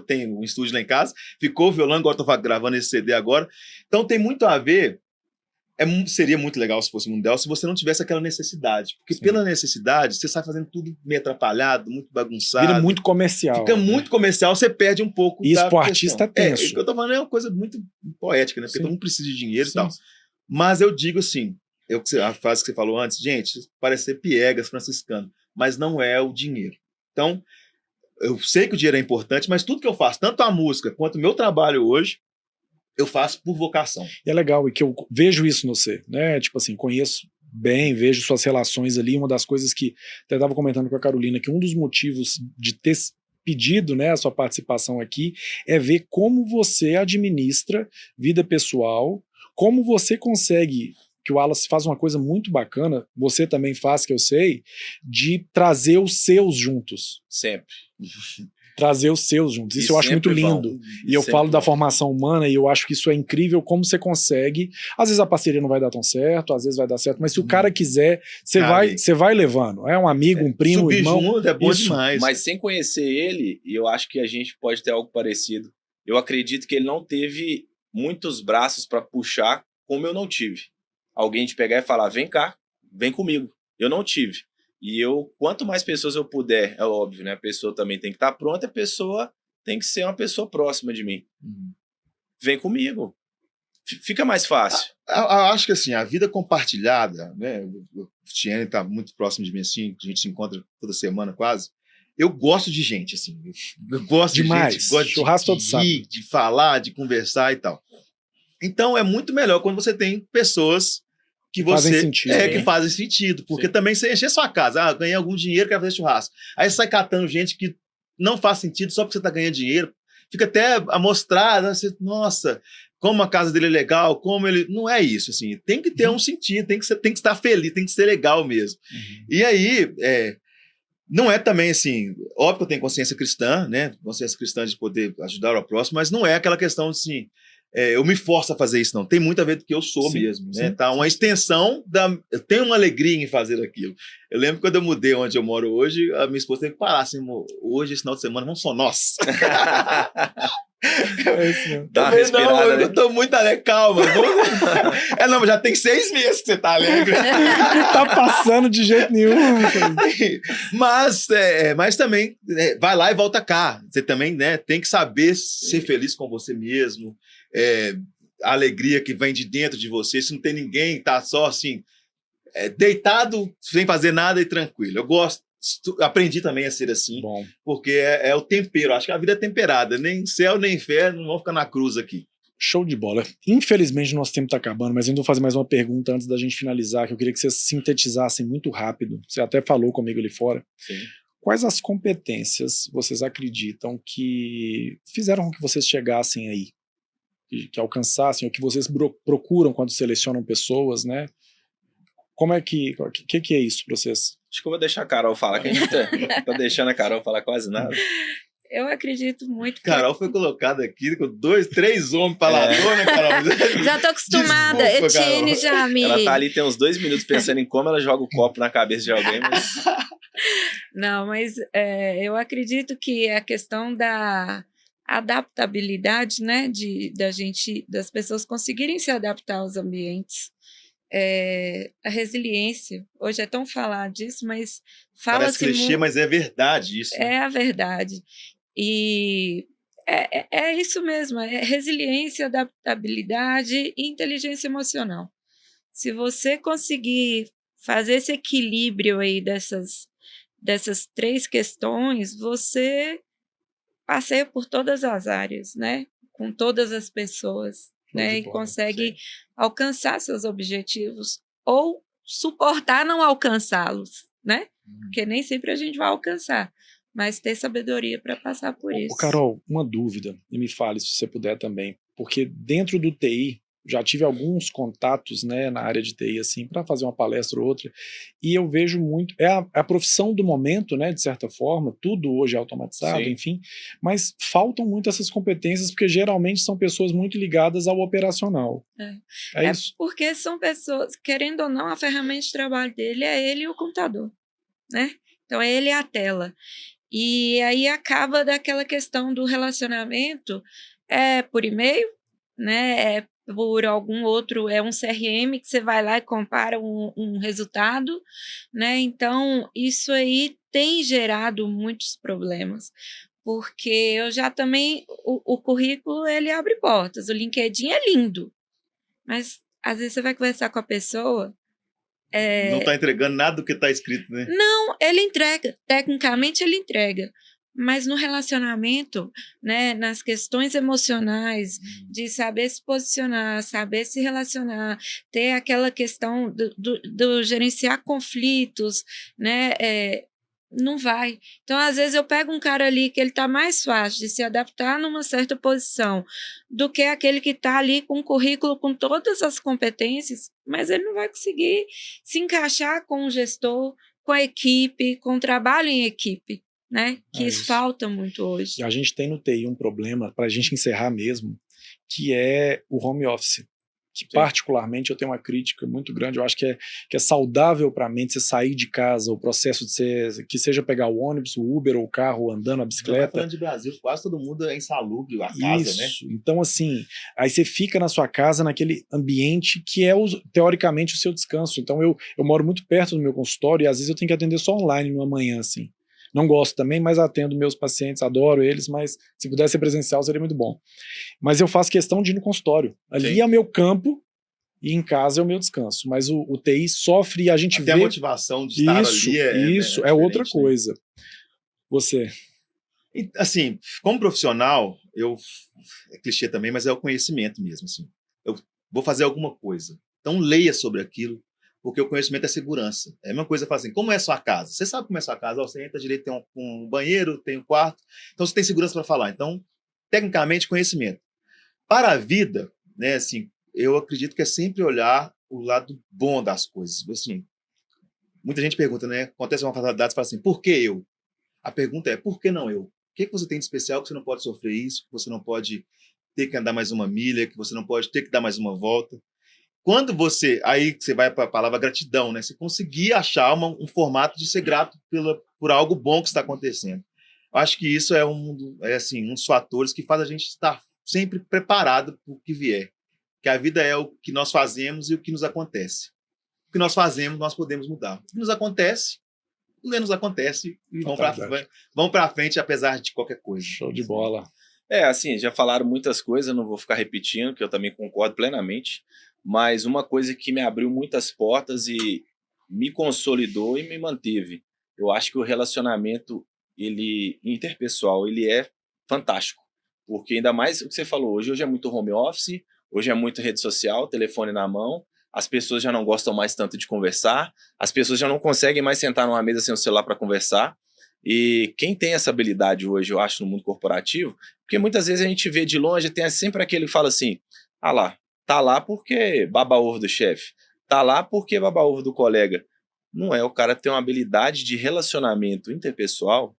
tem um estúdio lá em casa, ficou o violão, agora tô gravando esse CD agora, então tem muito a ver. Seria muito legal se fosse mundial se você não tivesse aquela necessidade. Porque pela necessidade, você sai fazendo tudo meio atrapalhado, muito bagunçado. Vira muito comercial. Fica muito comercial, você perde um pouco isso pro artista é tenso. O que eu tô falando é uma coisa muito poética, né? Porque todo mundo precisa de dinheiro e tal. Mas eu digo assim, a frase que você falou antes, gente, parece ser piegas franciscano, mas não é o dinheiro. Então, eu sei que o dinheiro é importante, mas tudo que eu faço, tanto a música quanto o meu trabalho hoje, eu faço por vocação. E é legal, e que eu vejo isso no você, né? Tipo assim, conheço bem, vejo suas relações ali. Uma das coisas que até estava comentando com a Carolina, que um dos motivos de ter pedido, né, a sua participação aqui é ver como você administra vida pessoal, como você consegue, que o Wallace faz uma coisa muito bacana, você também faz, que eu sei, de trazer os seus juntos. Sempre. Trazer os seus juntos. Isso eu acho muito lindo. E eu falo da formação humana e eu acho que isso é incrível como você consegue. Às vezes a parceria não vai dar tão certo, às vezes vai dar certo, mas se o cara quiser, você vai levando. É um amigo, um primo, um irmão. Junto é bom demais. Mas sem conhecer ele, e eu acho que a gente pode ter algo parecido. Eu acredito que ele não teve muitos braços para puxar como eu não tive. Alguém de pegar e falar, vem cá, vem comigo. Eu não tive. E quanto mais pessoas eu puder, é óbvio, né? A pessoa também tem que estar pronta, a pessoa tem que ser uma pessoa próxima de mim. Vem comigo. Fica mais fácil. Eu acho que assim, a vida compartilhada, né? O Tiene tá muito próximo de mim, assim, a gente se encontra toda semana quase. Eu gosto de gente, assim. Eu gosto Demais. de gente, gosto Churrasco todo de sábado. rir, de falar, de conversar e tal. Então é muito melhor quando você tem pessoas que Fazem você sentido, que fazem sentido. Porque também você encher sua casa, ganhei algum dinheiro, quero fazer churrasco. Aí você sai catando gente que não faz sentido só porque você tá ganhando dinheiro. Fica até amostrado, né? Nossa, como a casa dele é legal, como ele... Não é isso, assim. Tem que ter um sentido, tem que estar feliz, tem que ser legal mesmo. E aí, não é também assim... Óbvio que eu tenho consciência cristã, né? Consciência cristã de poder ajudar ao próximo, mas não é aquela questão assim... eu me forço a fazer isso, não. Tem muito a ver do que eu sou mesmo, né? Sim, Tá uma extensão da... Eu tenho uma alegria em fazer aquilo. Eu lembro quando eu mudei onde eu moro hoje, a minha esposa teve que parar assim, hoje, esse final de semana, vamos só nós. É isso mesmo. Dá uma respirada, né? Eu tô muito alegre, calma. Não, já tem 6 meses que você tá alegre. Não tá passando de jeito nenhum. Mas também, vai lá e volta cá. Você também, né, tem que saber ser feliz com você mesmo. A alegria que vem de dentro de você. Se não tem ninguém, tá só assim, deitado, sem fazer nada e tranquilo. Eu gosto. Aprendi também a ser assim, Bom. porque é o tempero. Acho que a vida é temperada. Nem céu, nem inferno, não vão ficar na cruz aqui. Show de bola. Infelizmente, nosso tempo está acabando, mas eu vou fazer mais uma pergunta antes da gente finalizar, que eu queria que vocês sintetizassem muito rápido. Você até falou comigo ali fora. Sim. Quais as competências vocês acreditam que fizeram com que vocês chegassem aí? Que alcançassem, ou que vocês procuram quando selecionam pessoas, né? Como é que é isso para vocês? Acho que eu vou deixar a Carol falar, que a gente tá deixando a Carol falar quase nada. Eu acredito muito que... Carol foi colocada aqui com 2, 3 homens faladores, né, Carol? Já tô acostumada. Desculpa, Etienne já me... Ela tá ali, tem uns 2 minutos pensando em como ela joga o copo na cabeça de alguém, mas... Não, mas eu acredito que a questão da adaptabilidade, né, das pessoas conseguirem se adaptar aos ambientes, a resiliência. Hoje é tão falar disso, mas Parece clichê, mas é verdade isso. É a verdade. E é isso mesmo, é resiliência, adaptabilidade e inteligência emocional. Se você conseguir fazer esse equilíbrio aí dessas 3 questões, você passeia por todas as áreas, né? Com todas as pessoas, né? E consegue alcançar seus objetivos ou suportar não alcançá-los, né? Porque nem sempre a gente vai alcançar, mas ter sabedoria para passar por isso. Carol, uma dúvida, e me fale se você puder também, porque dentro do TI, já tive alguns contatos, né, na área de TI, assim, para fazer uma palestra ou outra, e eu vejo muito, a profissão do momento, né, de certa forma, tudo hoje é automatizado, enfim, mas faltam muito essas competências, porque geralmente são pessoas muito ligadas ao operacional. É isso? Porque são pessoas, querendo ou não, a ferramenta de trabalho dele é ele e o computador, né? Então, é ele e a tela. E aí acaba daquela questão do relacionamento por e-mail, né? Por algum outro, um CRM que você vai lá e compara um resultado, né? Então, isso aí tem gerado muitos problemas, porque eu já também, o currículo, ele abre portas, o LinkedIn é lindo, mas às vezes você vai conversar com a pessoa... Não está entregando nada do que está escrito, né? Não, ele entrega, tecnicamente ele entrega, mas no relacionamento, né, nas questões emocionais, de saber se posicionar, saber se relacionar, ter aquela questão do gerenciar conflitos, né, não vai. Então, às vezes, eu pego um cara ali que ele está mais fácil de se adaptar numa certa posição do que aquele que está ali com um currículo com todas as competências, mas ele não vai conseguir se encaixar com o gestor, com a equipe, com o trabalho em equipe, né? Que isso falta muito hoje. E a gente tem no TI um problema, para a gente encerrar mesmo, que é o home office. que particularmente eu tenho uma crítica muito grande, eu acho que é saudável para a mente você sair de casa, o processo de que seja pegar o ônibus, o Uber ou o carro, andando a bicicleta. Falando de Brasil, quase todo mundo é insalubre, a casa, Isso. Né? Então, assim, aí você fica na sua casa, naquele ambiente que é, teoricamente, o seu descanso. Então, eu moro muito perto do meu consultório e às vezes eu tenho que atender só online numa manhã, assim. Não gosto também, mas atendo meus pacientes, adoro eles, mas se pudesse ser presencial seria muito bom. Mas eu faço questão de ir no consultório. Ali é o meu campo e em casa é o meu descanso. Mas o TI sofre e a gente Até vê... a motivação de estar ali é outra coisa. Né? Você... Assim, como profissional, é clichê também, mas é o conhecimento mesmo. Assim. Eu vou fazer alguma coisa. Então leia sobre aquilo, porque o conhecimento é segurança. É a mesma coisa, assim, como é a sua casa? Você sabe como é a sua casa? Você entra direito, tem um banheiro, tem um quarto, então você tem segurança para falar. Então, tecnicamente, conhecimento. Para a vida, né, assim, eu acredito que é sempre olhar o lado bom das coisas. Assim, muita gente pergunta, né? Acontece uma fatalidade e fala assim, por que eu? A pergunta é, por que não eu? O que você tem de especial que você não pode sofrer isso, que você não pode ter que andar mais uma milha, que você não pode ter que dar mais uma volta? Quando aí você vai para a palavra gratidão, né? Você conseguir achar um formato de ser grato por algo bom que está acontecendo. Eu acho que isso é um dos fatores que faz a gente estar sempre preparado para o que vier. Que a vida é o que nós fazemos e o que nos acontece. O que nós fazemos, nós podemos mudar. O que nos acontece e vão para frente apesar de qualquer coisa. Show de bola. Assim, já falaram muitas coisas, não vou ficar repetindo, que eu também concordo plenamente, mas uma coisa que me abriu muitas portas e me consolidou e me manteve. Eu acho que o relacionamento interpessoal, ele é fantástico, porque ainda mais o que você falou, hoje é muito home office, hoje é muito rede social, telefone na mão, as pessoas já não gostam mais tanto de conversar, as pessoas já não conseguem mais sentar numa mesa sem o celular para conversar. E quem tem essa habilidade hoje, eu acho, no mundo corporativo, porque muitas vezes a gente vê de longe, tem sempre aquele que fala assim, tá lá porque baba ovo do chefe, tá lá porque baba ovo do colega. Não é, o cara tem uma habilidade de relacionamento interpessoal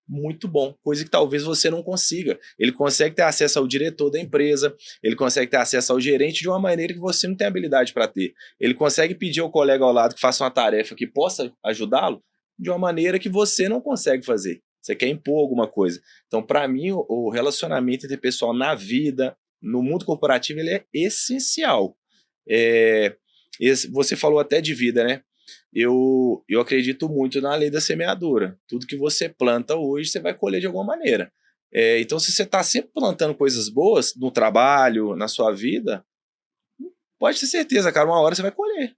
muito bom, coisa que talvez você não consiga. Ele consegue ter acesso ao diretor da empresa, ele consegue ter acesso ao gerente de uma maneira que você não tem habilidade para ter. Ele consegue pedir ao colega ao lado que faça uma tarefa que possa ajudá-lo de uma maneira que você não consegue fazer. Você quer impor alguma coisa. Então, para mim, o relacionamento interpessoal na vida, no mundo corporativo, ele é essencial. Você falou até de vida, né? Eu acredito muito na lei da semeadura. Tudo que você planta hoje, você vai colher de alguma maneira. Então, se você está sempre plantando coisas boas no trabalho, na sua vida, pode ter certeza, cara, uma hora você vai colher.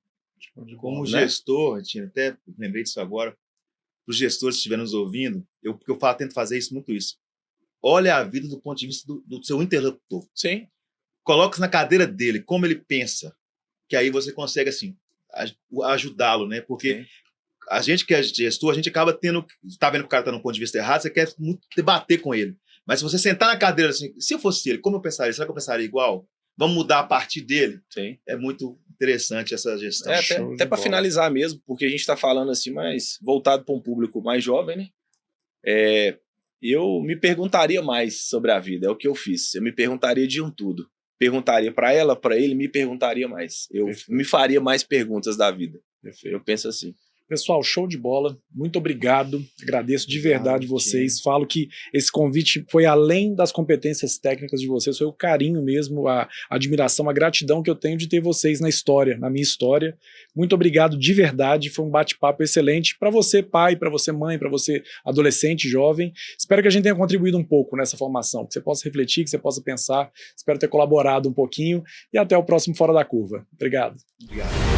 Como gestor, até lembrei disso agora, para os gestores que estiverem nos ouvindo, porque eu tento fazer muito isso. Olha a vida do ponto de vista do seu interlocutor. Sim. Coloque-se na cadeira dele, como ele pensa, que aí você consegue, assim, ajudá-lo, né? Porque Sim. A gente que é gestor, a gente acaba tá vendo que o cara tá no ponto de vista errado, você quer muito debater com ele. Mas se você sentar na cadeira assim, se eu fosse ele, como eu pensaria? Será que eu pensaria igual? Vamos mudar a partir dele? Sim. É muito interessante essa gestão. Até para finalizar mesmo, porque a gente está falando assim, mas voltado para um público mais jovem, né? Eu me perguntaria mais sobre a vida, é o que eu fiz. Eu me perguntaria de tudo. Perguntaria para ela, para ele, me perguntaria mais. Eu me faria mais perguntas da vida. Eu penso assim. Pessoal, show de bola, muito obrigado, agradeço de verdade vocês, falo que esse convite foi além das competências técnicas de vocês, foi o carinho mesmo, a admiração, a gratidão que eu tenho de ter vocês na história, na minha história. Muito obrigado de verdade, foi um bate-papo excelente para você pai, para você mãe, para você adolescente, jovem. Espero que a gente tenha contribuído um pouco nessa formação, que você possa refletir, que você possa pensar, espero ter colaborado um pouquinho e até o próximo Fora da Curva. Obrigado. Obrigado.